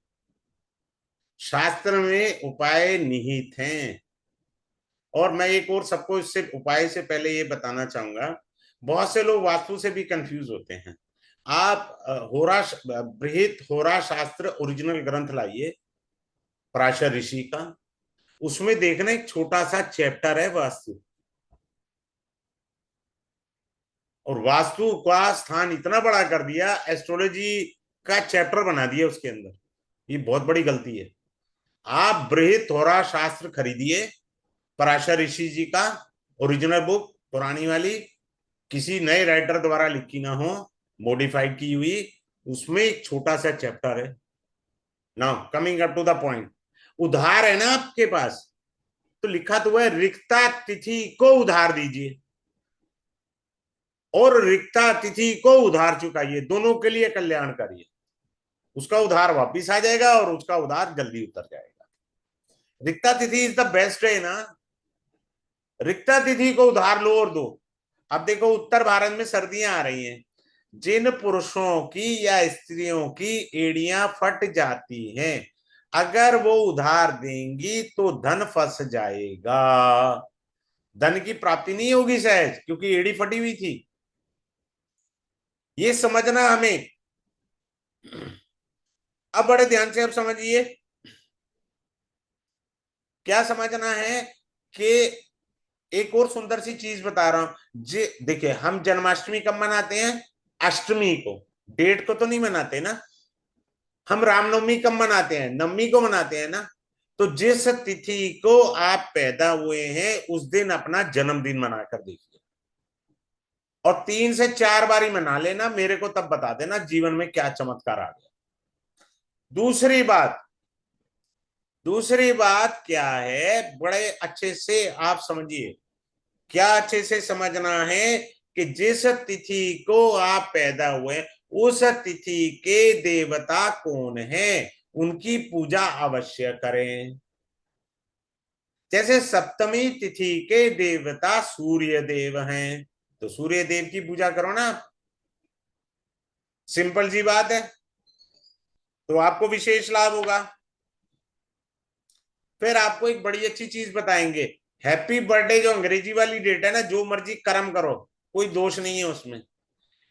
शास्त्र में उपाय निहित हैं। और मैं एक और सबको इससे उपाय से पहले ये बताना चाहूंगा, बहुत से लोग वास्तु से भी कंफ्यूज होते हैं। आप बृहत होरा शास्त्र ओरिजिनल ग्रंथ लाइए, पराशर ऋषि का। उसमें देखना एक छोटा सा चैप्टर है वास्तु। और वास्तु का स्थान इतना बड़ा कर दिया, एस्ट्रोलॉजी का चैप्टर बना दिया उसके अंदर। ये बहुत बड़ी गलती है। आप बृहत होरा शास्त्र खरीदिए, पराशर ऋषि जी का ओरिजिनल बुक, पुरानी वाली, किसी नए राइटर द्वारा लिखी ना हो, मॉडिफाइड की हुई। उसमें एक छोटा सा चैप्टर है। Now coming up to the point, उधार है ना आपके पास, तो लिखा तो है रिक्ता तिथि को उधार दीजिए और रिक्ता तिथि को उधार चुकाइए, दोनों के लिए कल्याणकारी है। उसका उधार वापिस आ जाएगा और उसका उधार जल्दी उतर जाएगा। रिक्ता तिथि इज द बेस्ट है ना। रिक्ता तिथि को उधार लो और दो। अब देखो उत्तर भारत में सर्दियां आ रही हैं, जिन पुरुषों की या स्त्रियों की एड़ियां फट जाती हैं, अगर वो उधार देंगी तो धन फंस जाएगा, धन की प्राप्ति नहीं होगी सहज, क्योंकि एड़ी फटी हुई थी। ये समझना हमें। अब बड़े ध्यान से अब समझिए, क्या समझना है कि एक और सुंदर सी चीज बता रहा हूं जी, देखिए हम जन्माष्टमी कब मनाते हैं? अष्टमी को, डेट को तो नहीं मनाते ना। हम रामनवमी कब मनाते हैं? नवमी को मनाते हैं ना। तो जिस तिथि को आप पैदा हुए हैं उस दिन अपना जन्मदिन मनाकर देखिए, और 3 से 4 बारी मना लेना, मेरे को तब बता देना जीवन में क्या चमत्कार आ गया। दूसरी बात, दूसरी बात क्या है, बड़े अच्छे से आप समझिए। क्या अच्छे से समझना है कि जिस तिथि को आप पैदा हुए उस तिथि के देवता कौन है, उनकी पूजा अवश्य करें। जैसे सप्तमी तिथि के देवता सूर्य देव हैं, तो सूर्य देव की पूजा करो ना। सिंपल सी बात है, तो आपको विशेष लाभ होगा। फिर आपको एक बड़ी अच्छी चीज बताएंगे, हैप्पी बर्थडे जो अंग्रेजी वाली डेट है ना, जो मर्जी कर्म करो, कोई दोष नहीं है उसमें।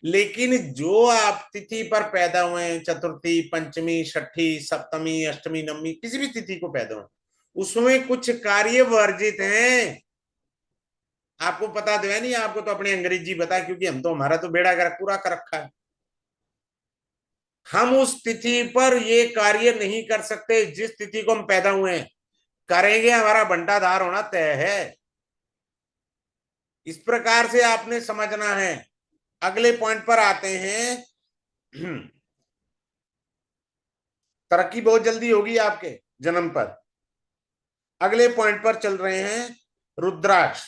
लेकिन जो आप तिथि पर पैदा हुए हैं, चतुर्थी, पंचमी, छठी, सप्तमी, अष्टमी, नवमी, किसी भी तिथि को पैदा हुए, उसमें कुछ कार्य वर्जित हैं। आपको पता तो है नहीं, आपको तो अपनी अंग्रेजी बता, क्योंकि हम तो, हमारा तो बेड़ा गर्क पूरा कर रखा है। हम उस तिथि पर ये कार्य नहीं कर सकते जिस तिथि को हम पैदा हुए हैं। करेंगे हमारा बंटाधार होना तय है। इस प्रकार से आपने समझना है। अगले पॉइंट पर आते हैं। तरक्की बहुत जल्दी होगी आपके जन्म पर। अगले पॉइंट पर चल रहे हैं, रुद्राक्ष।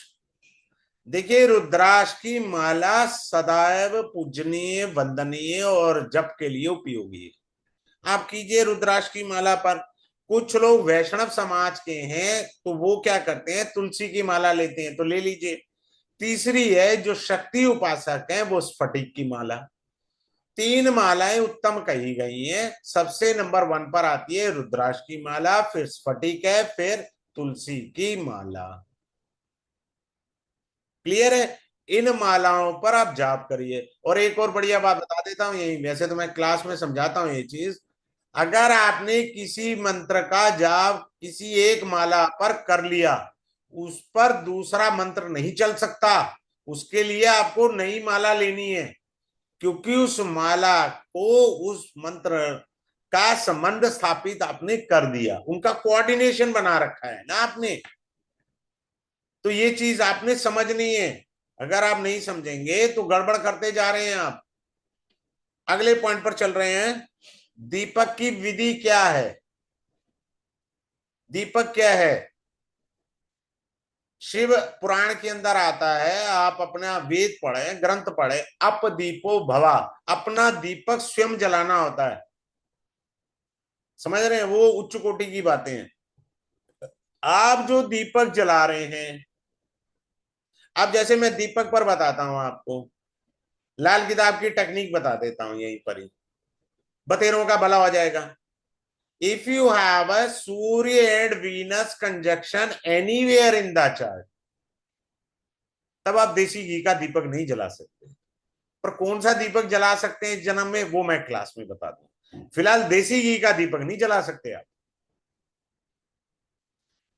देखिए, रुद्राक्ष की माला सदैव पूजनीय, वंदनीय और जप के लिए उपयोगी है। आप कीजिए रुद्राक्ष की माला पर। कुछ लोग वैष्णव समाज के हैं तो वो क्या करते हैं, तुलसी की माला लेते हैं, तो ले लीजिए। तीसरी है, जो शक्ति उपासक हैं वो स्फटिक की माला। 3 मालाएं उत्तम कही गई हैं। सबसे नंबर 1 पर आती है रुद्राक्ष की माला, फिर स्फटिक है, फिर तुलसी की माला। क्लियर है? इन मालाओं पर आप जाप करिए। और एक और बढ़िया बात बता देता हूं, यही वैसे तो मैं क्लास में समझाता हूं ये चीज। अगर आपने किसी मंत्र का जाप किसी एक माला पर कर लिया, उस पर दूसरा मंत्र नहीं चल सकता। उसके लिए आपको नई माला लेनी है, क्योंकि उस माला को उस मंत्र का संबंध स्थापित आपने कर दिया, उनका कोऑर्डिनेशन बना रखा है ना आपने। तो ये चीज आपने समझनी है। अगर आप नहीं समझेंगे तो गड़बड़ करते जा रहे हैं आप। अगले पॉइंट पर चल रहे हैं, दीपक की विधि क्या है? दीपक क्या है? शिव पुराण के अंदर आता है, आप अपना वेद पढ़े, ग्रंथ पढ़े, अप दीपो भवा, अपना दीपक स्वयं जलाना होता है। समझ रहे हैं? वो उच्च कोटि की बातें हैं। आप जो दीपक जला रहे हैं, अब जैसे मैं दीपक पर बताता हूं आपको, लाल किताब की टेक्निक बता देता हूं यहीं पर ही, बतेरों का भला हो जाएगा। If you have a Surya and Venus conjunction anywhere in the chart, तब आप देसी घी का दीपक नहीं जला सकते। पर कौन सा दीपक जला सकते हैं इस जन्म में, वो मैं क्लास में बता दूं। फिलहाल देसी घी का दीपक नहीं जला सकते आप।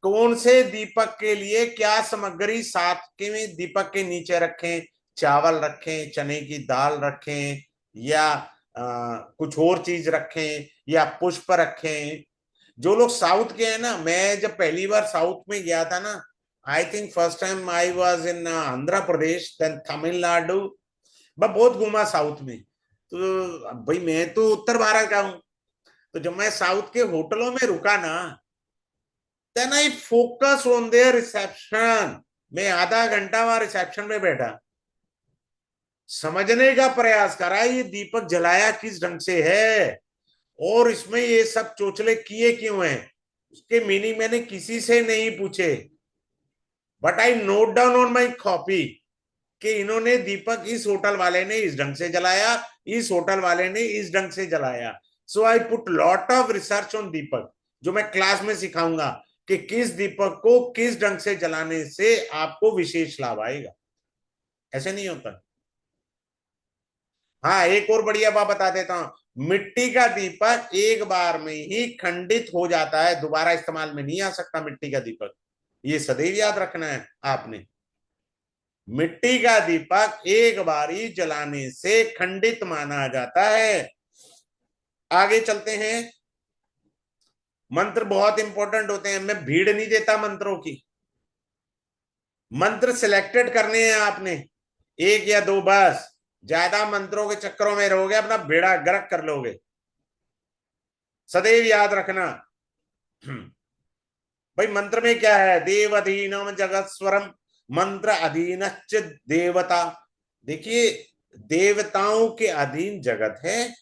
कौन से दीपक के लिए क्या सामग्री साथ के में दीपक के नीचे रखें? चावल रखें, चने की दाल रखें, या कुछ और चीज रखें, या पुष्प रखें? जो लोग साउथ के हैं ना, मैं जब पहली बार साउथ में गया था ना, I think first time I was in Andhra Pradesh, then Tamil Nadu. मैं बहुत घूमा साउथ में। तो भाई मैं तो उत्तर भारत का हूं, तो जब मैं साउथ के होटलों में रुका ना, then I focus on their reception. मैं आधा घंटा वहां रिसेप्शन में बैठा, समझने का प्रयास करा ये दीपक जलाया किस ढंग से है, और इसमें ये सब चोचले किए क्यों हैं। उसके मीनिंग मैंने किसी से नहीं पूछे, but I note down on my copy कि इन्होंने दीपक इस होटल वाले ने इस ढंग से जलाया, इस होटल वाले ने इस ढंग से जलाया। So I put lot of research on deepak, जो मैं क्लास में सिखाऊंगा कि किस दीपक को किस ढंग से जलाने से आपको विशेष लाभ आएगा। ऐसे नहीं होता। हाँ, एक और बढ़िया बात बता देता हूं, मिट्टी का दीपक एक बार में ही खंडित हो जाता है, दोबारा इस्तेमाल में नहीं आ सकता मिट्टी का दीपक। ये सदैव याद रखना है आपने। मिट्टी का दीपक एक बारी जलाने से खंडित माना जाता है। आगे चलते हैं। मंत्र बहुत इंपॉर्टेंट होते हैं, मैं भीड़ नहीं देता मंत्रों की। मंत्र सिलेक्टेड करने हैं आपने, एक या दो बस। ज्यादा मंत्रों के चक्करों में रहोगे अपना बेड़ा गर्क कर लोगे। सदैव याद रखना। भाई मंत्र में क्या है? देव अधीनम जगत स्वरम, मंत्र अधीनश्च देवता। देखिए, देवताओं के अधीन जगत है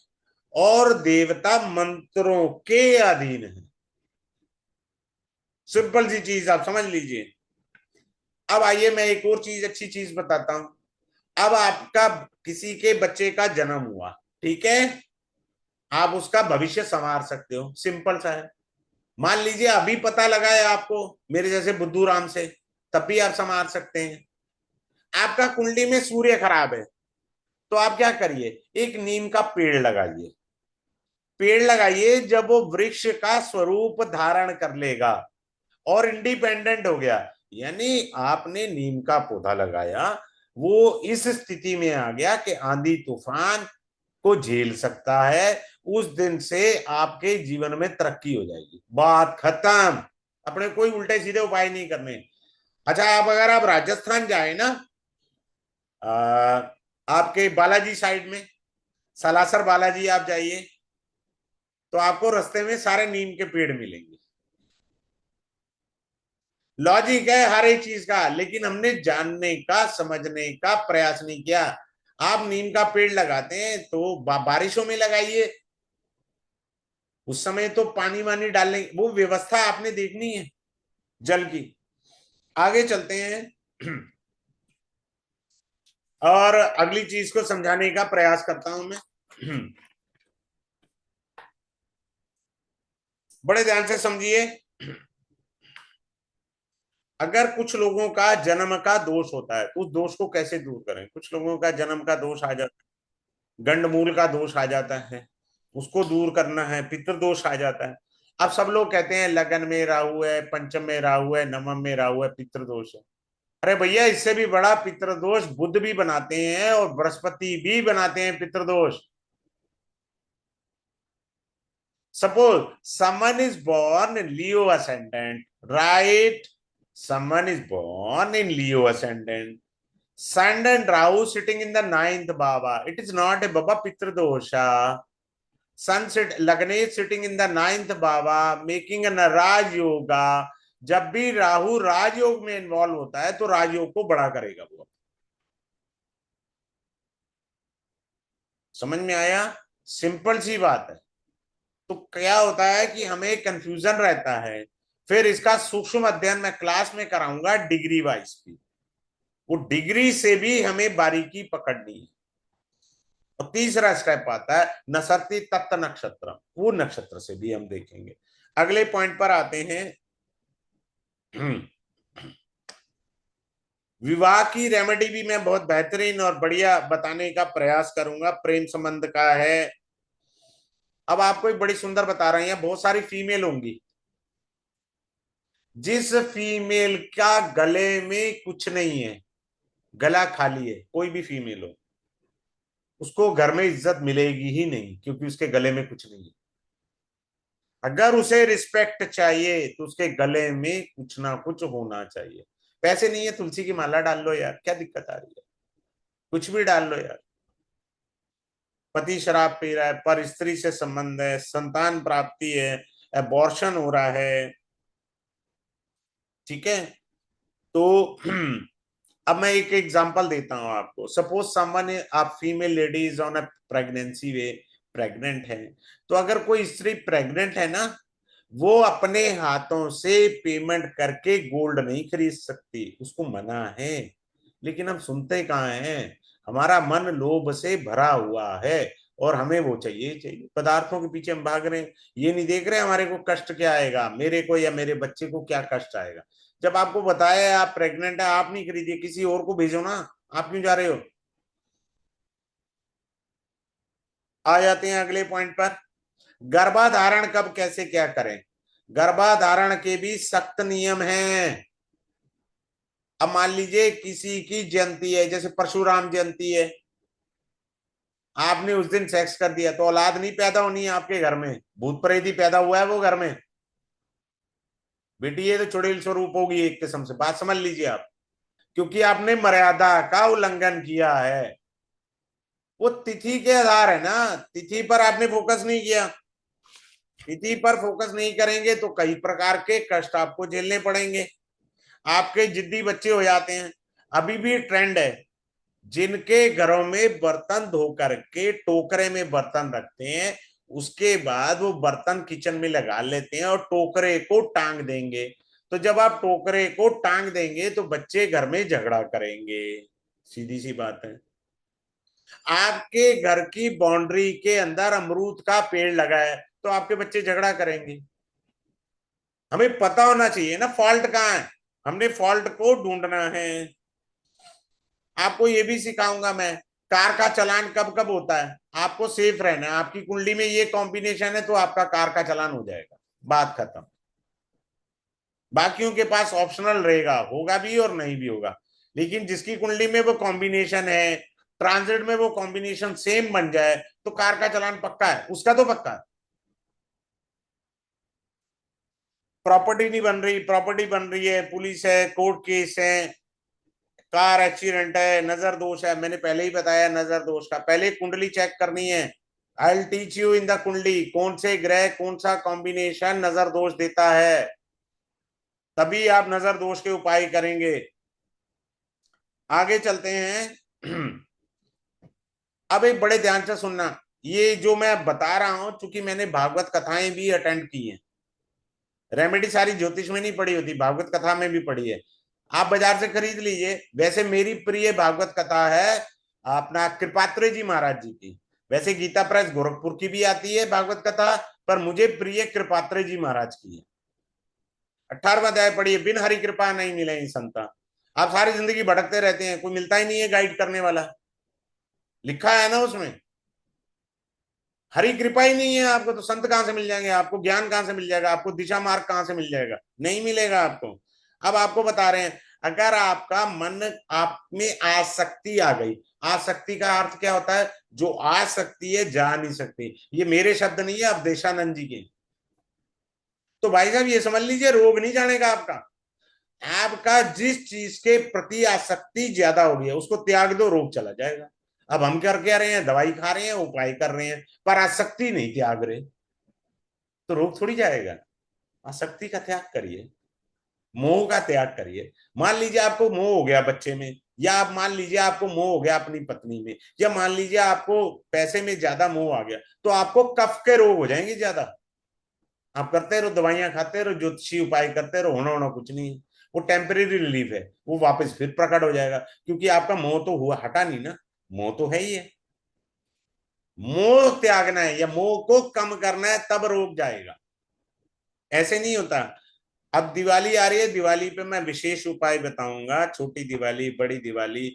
और देवता मंत्रों के अधीन है। सिंपल सी चीज आप समझ लीजिए। अब आइए मैं एक और चीज, अच्छी चीज बताता हूं। अब आपका किसी के बच्चे का जन्म हुआ, ठीक है, आप उसका भविष्य संवार सकते हो, सिंपल सा है। मान लीजिए अभी पता लगा है आपको मेरे जैसे बुद्धू राम से, तब भी आप संवार सकते हैं। आपका कुंडली में सूर्य खराब है, तो आप क्या करिए, एक नीम का पेड़ लगाइए। पेड़ लगाइए, जब वो वृक्ष का स्वरूप धारण कर लेगा और इंडिपेंडेंट हो गया, यानी आपने नीम का पौधा लगाया, वो इस स्थिति में आ गया कि आंधी तूफान को झेल सकता है, उस दिन से आपके जीवन में तरक्की हो जाएगी। बात खत्म। अपने कोई उल्टे सीधे उपाय नहीं करने। अच्छा, आप अगर आप राजस्थान जाए ना, आपके बालाजी साइड में, सालासर बालाजी आप जाइए, तो आपको रास्ते में सारे नीम के पेड़ मिलेंगे। लॉजिक है हर एक चीज का, लेकिन हमने जानने का, समझने का प्रयास नहीं किया। आप नीम का पेड़ लगाते हैं तो बारिशों में लगाइए, उस समय तो पानी वानी डालने, वो व्यवस्था आपने देखनी है जल की। आगे चलते हैं और अगली चीज को समझाने का प्रयास करता हूं मैं। बड़े ध्यान से समझिए। अगर कुछ लोगों का जन्म का दोष होता है, उस दोष को कैसे दूर करें? कुछ लोगों का जन्म का दोष आ जाता है, गंडमूल का दोष आ जाता है, उसको दूर करना है। पितृदोष आ जाता है। अब सब लोग कहते हैं लगन में राहु है, पंचम में राहु है, नवम में राहु है, पितृदोष है। अरे भैया, इससे भी बड़ा पितृदोष बुध भी बनाते हैं और बृहस्पति भी बनाते हैं पितृदोष। Suppose someone is born Leo ascendant, right? Someone is born in Leo ascendant. Sun and Rahu sitting in the ninth baba. It is not a baba pitradosha. Sun Lagnesh sitting in the ninth baba, making an Raj Yoga. जब भी राहु राजयोग में involve होता है तो राजयोग को बड़ा करेगा वो। समझ में आया? सिंपल सी बात है। तो क्या होता है कि हमें कंफ्यूजन रहता है, फिर इसका सूक्ष्म अध्ययन मैं क्लास में कराऊंगा डिग्री वाइज भी। वो डिग्री से भी हमें बारीकी पकड़नी है। और तीसरा स्टेप आता है नसर्ती तत्त नक्षत्र, वो नक्षत्र से भी हम देखेंगे। अगले पॉइंट पर आते हैं। विवाह की रेमेडी भी मैं बहुत बेहतरीन और बढ़िया बताने का प्रयास करूंगा। प्रेम संबंध का है। अब आपको एक बड़ी सुंदर बता रहे हैं, बहुत सारी फीमेल होंगी, जिस फीमेल का गले में कुछ नहीं है, गला खाली है, कोई भी फीमेल हो, उसको घर में इज्जत मिलेगी ही नहीं, क्योंकि उसके गले में कुछ नहीं है। अगर उसे रिस्पेक्ट चाहिए तो उसके गले में कुछ ना कुछ होना चाहिए। पैसे नहीं है, तुलसी की माला डाल लो यार, क्या दिक्कत आ रही है? कुछ भी डाल लो यार। पति शराब पी रहा है, पर स्त्री से संबंध है, संतान प्राप्ति है, अबॉर्शन हो रहा है, ठीक है। तो अब मैं एक एग्जांपल देता हूं आपको। सपोज समवन, आप female lady is on a pregnancy way, pregnant है, तो अगर कोई स्त्री प्रेग्नेंट है ना, वो अपने हाथों से पेमेंट करके गोल्ड नहीं खरीद सकती, उसको मना है। लेकिन हम सुनते कहाँ हैं? हमारा मन लोभ से भरा हुआ है और हमें वो चाहिए ही चाहिए। पदार्थों के पीछे हम भाग रहे हैं, ये नहीं देख रहे हमारे को कष्ट क्या आएगा, मेरे को या मेरे बच्चे को क्या कष्ट आएगा। जब आपको बताया है आप प्रेग्नेंट है, आप नहीं खरीदिए, किसी और को भेजो ना। आप क्यों जा रहे हो? आ जाते हैं अगले पॉइंट पर। गर्भाधारण कब कैसे क्या करें? गर्भाधारण के भी सख्त नियम हैं। अब मान लीजिए किसी की जयंती है, जैसे परशुराम जयंती है, आपने उस दिन सेक्स कर दिया तो औलाद नहीं पैदा होनी है आपके घर में, भूत प्रेत ही पैदा हुआ है वो घर में। बेटी ये तो चुड़ैल स्वरूप होगी एक किस्म से, बात समझ लीजिए आप, क्योंकि आपने मर्यादा का उल्लंघन किया है। वो तिथि के आधार है ना, तिथि पर आपने फोकस नहीं किया। तिथि पर फोकस नहीं करेंगे तो कई प्रकार के कष्ट आपको झेलने पड़ेंगे। आपके जिद्दी बच्चे हो जाते हैं। अभी भी ट्रेंड है, जिनके घरों में बर्तन धो करके टोकरे में बर्तन रखते हैं, उसके बाद वो बर्तन किचन में लगा लेते हैं और टोकरे को टांग देंगे। तो जब आप टोकरे को टांग देंगे तो बच्चे घर में झगड़ा करेंगे, सीधी सी बात है। आपके घर की बाउंड्री के अंदर अमरूद का पेड़ लगा है तो आपके बच्चे झगड़ा करेंगे। हमें पता होना चाहिए ना फॉल्ट कहाँ है, हमने फॉल्ट को ढूंढना है। आपको ये भी सिखाऊंगा मैं, कार का चालान कब कब होता है। आपको सेफ रहना है, आपकी कुंडली में ये कॉम्बिनेशन है तो आपका कार का चालान हो जाएगा, बात खत्म। बाकियों के पास ऑप्शनल रहेगा, होगा भी और नहीं भी होगा। लेकिन जिसकी कुंडली में वो कॉम्बिनेशन है, ट्रांजिट में वो कॉम्बिनेशन सेम बन जाए, तो कार का चालान पक्का है, उसका तो पक्का है। प्रॉपर्टी नहीं बन रही, प्रॉपर्टी बन रही है, पुलिस है, कोर्ट केस है, कार एक्सीडेंट है, नजर दोष है। मैंने पहले ही बताया नजर दोष का, पहले कुंडली चेक करनी है। I will teach you in the कुंडली कौन से ग्रह कौन सा कॉम्बिनेशन नजर दोष देता है, तभी आप नजर दोष के उपाय करेंगे। आगे चलते हैं। अब एक बड़े ध्यान से सुनना, ये जो मैं बता रहा हूं, चूंकि मैंने भागवत कथाएं भी अटेंड की हैं, रेमेडी सारी ज्योतिष में नहीं पड़ी होती, भागवत कथा में भी पड़ी है। आप बाजार से खरीद लीजिए। वैसे मेरी प्रिय भागवत कथा है अपना कृपात्रे जी महाराज जी की। वैसे गीता प्रेस गोरखपुर की भी आती है भागवत कथा, पर मुझे प्रिय कृपात्रे जी महाराज की है। 18वां अध्याय पढ़िए, बिन हरि कृपा नहीं मिले संता। आप सारी जिंदगी भटकते रहते हैं, कोई मिलता ही नहीं है गाइड करने वाला। लिखा है ना उसमें, हरी कृपा ही नहीं है आपको तो संत कहां से मिल जाएंगे, आपको ज्ञान कहां से मिल जाएगा, आपको दिशा मार्ग कहां से मिल जाएगा, नहीं मिलेगा आपको। अब आपको बता रहे हैं, अगर आपका मन, आप में आसक्ति आ गई। आसक्ति का अर्थ क्या होता है, जो आ सकती है जा नहीं सकती। ये मेरे शब्द नहीं है, अवधेशानंद जी के। तो भाई साहब ये समझ लीजिए, रोग नहीं जानेगा आपका। आपका जिस चीज के प्रति आसक्ति ज्यादा हो गई है उसको त्याग दो, रोग चला जाएगा। अब हम क्या रहे हैं, दवाई खा रहे हैं, उपाय कर रहे हैं, पर आसक्ति नहीं त्याग रहे, तो रोग थोड़ी जाएगा। आसक्ति का त्याग करिए, मोह का त्याग करिए। मान लीजिए आपको मोह हो गया बच्चे में, या आप मान लीजिए आपको मोह हो गया अपनी पत्नी में, या मान लीजिए आपको पैसे में ज्यादा मोह आ गया, तो आपको कफ के रोग हो जाएंगे ज्यादा। आप करते रहो, दवाइयां खाते रहो, ज्योतिषी उपाय करते रहो, होना होना कुछ नहीं है। वो टेम्परेरी रिलीफ है, वो वापस फिर प्रकट हो जाएगा, क्योंकि आपका मोह तो हुआ, हटा नहीं ना, मोह तो है ही है। मोह त्यागना है या मोह को कम करना है, तब रोग जाएगा, ऐसे नहीं होता। अब दिवाली आ रही है, दिवाली पे मैं विशेष उपाय बताऊंगा, छोटी दिवाली, बड़ी दिवाली,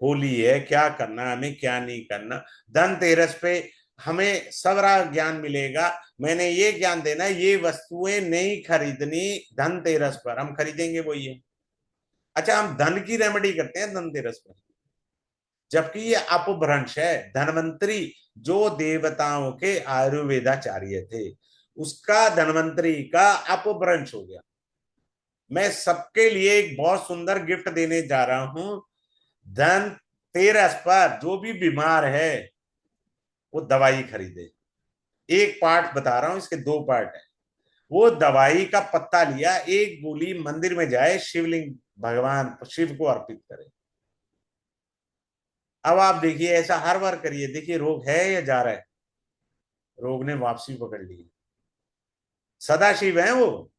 होली है, क्या करना हमें क्या नहीं करना। धनतेरस पे हमें सबरा ज्ञान मिलेगा। मैंने ये ज्ञान देना, ये वस्तुएं नहीं खरीदनी धनतेरस पर, हम खरीदेंगे वो ये। अच्छा, हम धन की रेमेडी करते हैं धनतेरस पर, जबकि ये अपभ्रंश है। धनवंतरी जो देवताओं के आयुर्वेदाचार्य थे, उसका धनवंतरी का अपभ्रंश हो गया। मैं सबके लिए एक बहुत सुंदर गिफ्ट देने जा रहा हूं। धनतेरस पर जो भी बीमार है वो दवाई खरीदे। एक पार्ट बता रहा हूं, इसके दो पार्ट है। वो दवाई का पत्ता लिया, एक गोली मंदिर में जाए, शिवलिंग भगवान शिव को अर्पित करे। अब आप देखिए, ऐसा हर बार करिए, देखिए रोग है या जा रहा है। रोग ने वापसी पकड़ ली। सदा शिव है वो,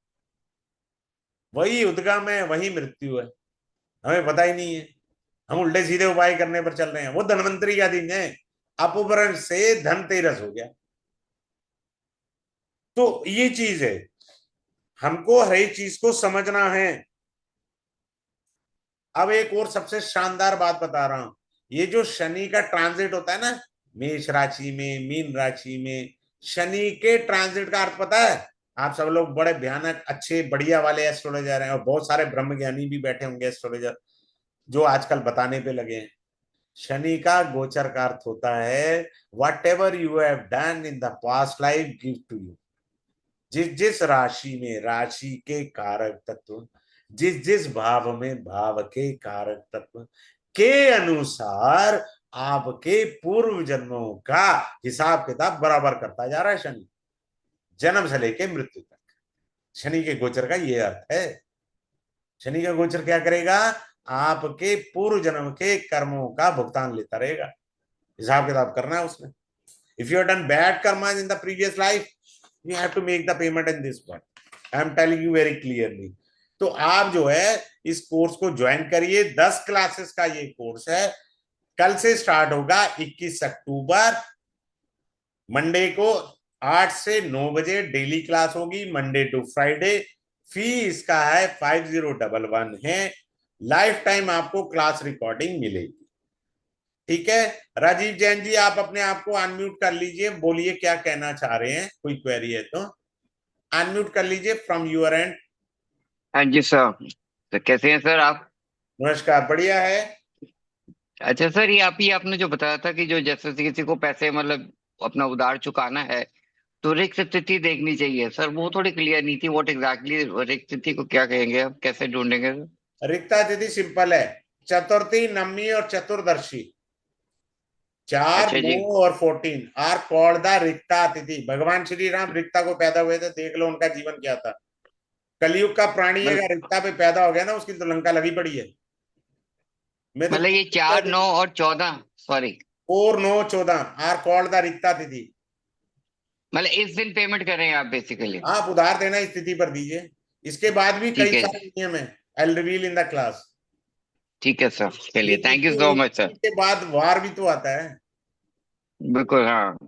वही उद्गम है, वही मृत्यु है, हमें पता ही नहीं है। हम उल्टे सीधे उपाय करने पर चल रहे हैं। वो धनवंतरी का दिन है, अपभ्रंश से धनतेरस हो गया। तो ये चीज है, हमको हर एक चीज को समझना है। अब एक और सबसे शानदार बात बता रहा हूं, ये जो शनि का ट्रांजिट होता है ना, मेष राशि में, मीन राशि में, शनि के ट्रांजिट का अर्थ पता है? आप सब लोग बड़े भयानक अच्छे बढ़िया वाले एस्ट्रोलॉजर हैं, और बहुत सारे ब्रह्मज्ञानी भी बैठे होंगे एस्ट्रोलॉजर जो आजकल बताने पे लगे हैं। शनि का गोचर का अर्थ होता है whatever you have done in the past life give to you. जिस जिस राशि में राशि के कारक तत्व, जिस जिस भाव में भाव के कारक तत्व के अनुसार आपके पूर्व जन्मों का हिसाब किताब बराबर करता जा रहा है शनि, जन्म से लेके मृत्यु तक। शनि के गोचर का ये अर्थ है। शनि का गोचर क्या करेगा? आपके पूर्व जन्म के कर्मों का भुगतान लेता रहेगा, हिसाब किताब करना है उसमें। If you have done bad Karma in the previous life, you have to make the payment in this one. I am telling you very clearly. तो आप जो है इस कोर्स को ज्वाइन करिए। 10 क्लासेस का ये कोर्स है। कल से स्टार्ट होगा 21 अक्टूबर, मंडे को 8 से 9 बजे डेली क्लास होगी, मंडे टू फ्राइडे। फी इसका है 5011 है। लाइफ टाइम आपको क्लास रिकॉर्डिंग मिलेगी। ठीक है, राजीव जैन जी आप अपने आप को अनम्यूट कर लीजिए, बोलिए क्या कहना चाह रहे हैं, कोई क्वेरी है तो अनम्यूट कर लीजिए फ्रॉम यूर एंड। हाँ जी सर। तो कैसे हैं सर आप? नमस्कार, बढ़िया है। अच्छा सर, ये आपने जो बताया था कि जो जैसे किसी को पैसे मतलब अपना उधार चुकाना है तो रिक्त तिथि देखनी चाहिए सर, वो थोड़ी क्लियर नहीं थी। व्हाट एग्जैक्टली रिक्त तिथि को क्या कहेंगे, आप कैसे ढूंढेंगे सर? रिक्ता तिथि सिंपल है, चतुर्थी, नवमी और चतुर्दशी, 4, अच्छा जी। 9 और 14 आर कॉल्ड द रिक्ता तिथि। भगवान श्री राम रिक्ता को पैदा हुए थे, देख लो उनका जीवन क्या था। कलयुग का प्राणी मतलब अगर रिक्ता पे पैदा हो गया ना, उसकी तो लंका लगी पड़ी है। मैं तो ये 4, 9 और 14, सॉरी 4, 9, 14 आर कॉल्ड द रिक्ता तिथि। मतलब इस दिन पेमेंट कर रहे हैं आप बेसिकली? आप उधार देना इस तिथि पर दीजिए। इसके बाद भी ठीक कई है, सारे नियम है, I will reveal in the class. ठीक है सर, ये चलिए, थैंक यू तिथि सो मच तिथि सर। के बाद वार भी तो आता है, बिल्कुल, हाँ,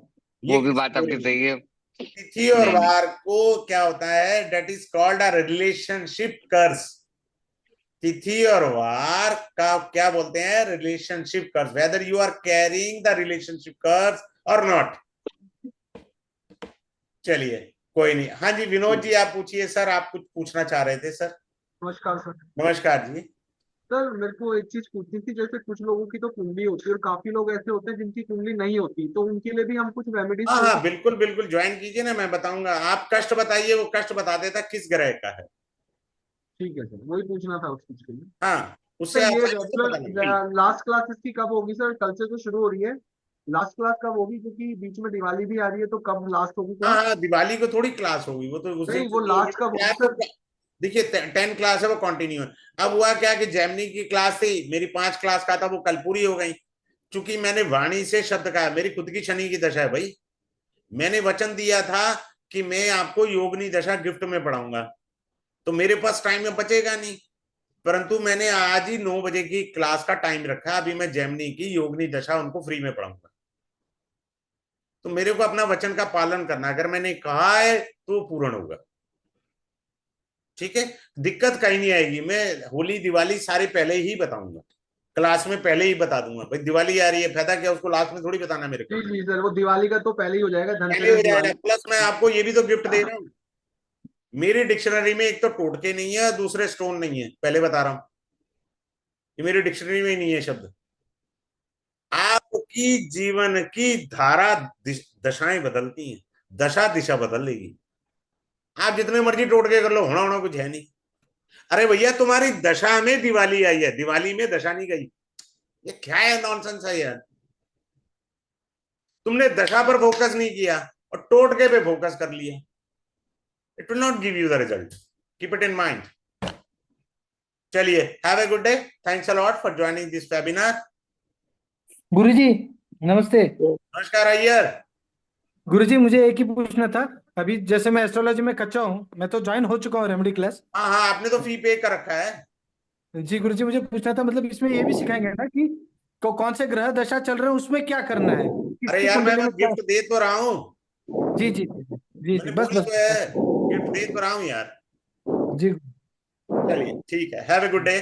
ये वो भी किसी बात को आपकी नहीं। सही है। तिथि और नहीं नहीं, वार को क्या होता है, date is called a relationship curse. तिथि और वार का क्या बोलते हैं? Relationship curse. Whether you are carrying the relationship curse और नॉट। चलिए, कोई नहीं। हाँ जी, विनोद जी आप पूछिए सर, आप कुछ पूछना चाह रहे थे सर। नमस्कार सर। नमस्कार जी। सर मेरे को एक चीज पूछनी थी, जैसे कुछ लोगों की तो कुंडली होती है और काफी लोग ऐसे होते हैं जिनकी कुंडली नहीं होती, तो उनके लिए भी हम कुछ रेमेडीज हाँ दे हाँ, सकते बिल्कुल बिल्कुल, ज्वाइन कीजिए ना, मैं बताऊंगा। आप कष्ट बताइए, वो कष्ट बता देता किस ग्रह का है। हैं? ठीक है सर, वही पूछना था उस चीज के लिए। हाँ, उससे सर ये आसानी से पता लगेगा। रेगुलर लास्ट क्लास इसकी कब होगी सर? कल से तो शुरू हो रही है, लास्ट क्लास कब होगी? क्योंकि बीच में दिवाली भी आ रही है, तो कब लास्ट होगी हाँ क्लास? हाँ, दिवाली को थोड़ी क्लास होगी, वो तो उस दिन नहीं, से वो जो लास्ट कब होगी क्लास सर? देखिए 10 क्लास है, वो कंटिन्यू है। अब हुआ क्या कि जैमिनी की क्लास थी, मेरी 5 क्लास का था, वो कल पूरी हो गई। चूंकि मैंने वाणी से शब्द कहा, मेरी खुद की शनि की दशा है भाई। मैंने वचन दिया था कि मैं आपको योगनी दशा गिफ्ट में पढ़ाऊंगा, तो मेरे पास टाइम में बचेगा नहीं। परंतु मैंने आज ही 9 बजे की क्लास का टाइम रखा, अभी मैं जैमिनी की योगनी दशा उनको फ्री में पढ़ाऊंगा। तो मेरे को अपना वचन का पालन करना, अगर मैंने कहा है तो पूर्ण होगा। ठीक है, दिक्कत कहीं नहीं आएगी। मैं होली दिवाली सारे पहले ही बताऊंगा, क्लास में पहले ही बता दूंगा। भाई दिवाली आ रही है, फायदा क्या, उसको लास्ट में थोड़ी बताना मेरे को। जी जी सर, वो दिवाली का तो पहले ही हो जाएगा, पहले हो धनतेरस जाएगा, दिवाली। प्लस मैं आपको ये भी तो गिफ्ट दे रहा हूँ। मेरी डिक्शनरी में एक तो टोटके नहीं है, दूसरे स्टोन नहीं है, पहले बता रहा हूँ। ये मेरी डिक्शनरी में ही नहीं है शब्द। आपकी जीवन की धारा दशाएं बदलती हैं, दशा दिशा बदल देगी। आप जितने मर्जी टोटके कर लो, होना होना कुछ है नहीं। अरे भैया, तुम्हारी दशा में दिवाली आई है, दिवाली में दशा नहीं गई। ये क्या है, नॉनसेंस है यार। तुमने दशा पर फोकस नहीं किया और टोटके पे फोकस कर लिया। It will not give you the result, keep it in mind. चलिए, have a good day, thanks a lot for joining this webinar. गुरुजी नमस्ते। नमस्कार अय्यर। गुरुजी मुझे एक ही पूछना था। अभी जैसे मैं एस्ट्रोलॉजी में कच्चा हूँ, मैं तो ज्वाइन हो चुका हूँ रेमेडी क्लास। हाँ हाँ, आपने तो फी पे कर रखा है। जी गुरुजी, मुझे पूछना था, मतलब इसमें ये भी सिखाएंगे ना कि कौन से ग्रह दशा चल रहे हैं, उसमें क्या करना है, अरे किसकी यार, मैं कुंडली में बस क्या। गिफ्ट दे तो रहा हूँ। जी जी जी जी जी, मैंने बस बोला बस तो है, गिफ्ट दे तो रहा हूँ यार। जी। चलिए ठीक है, हैव ए गुड डे।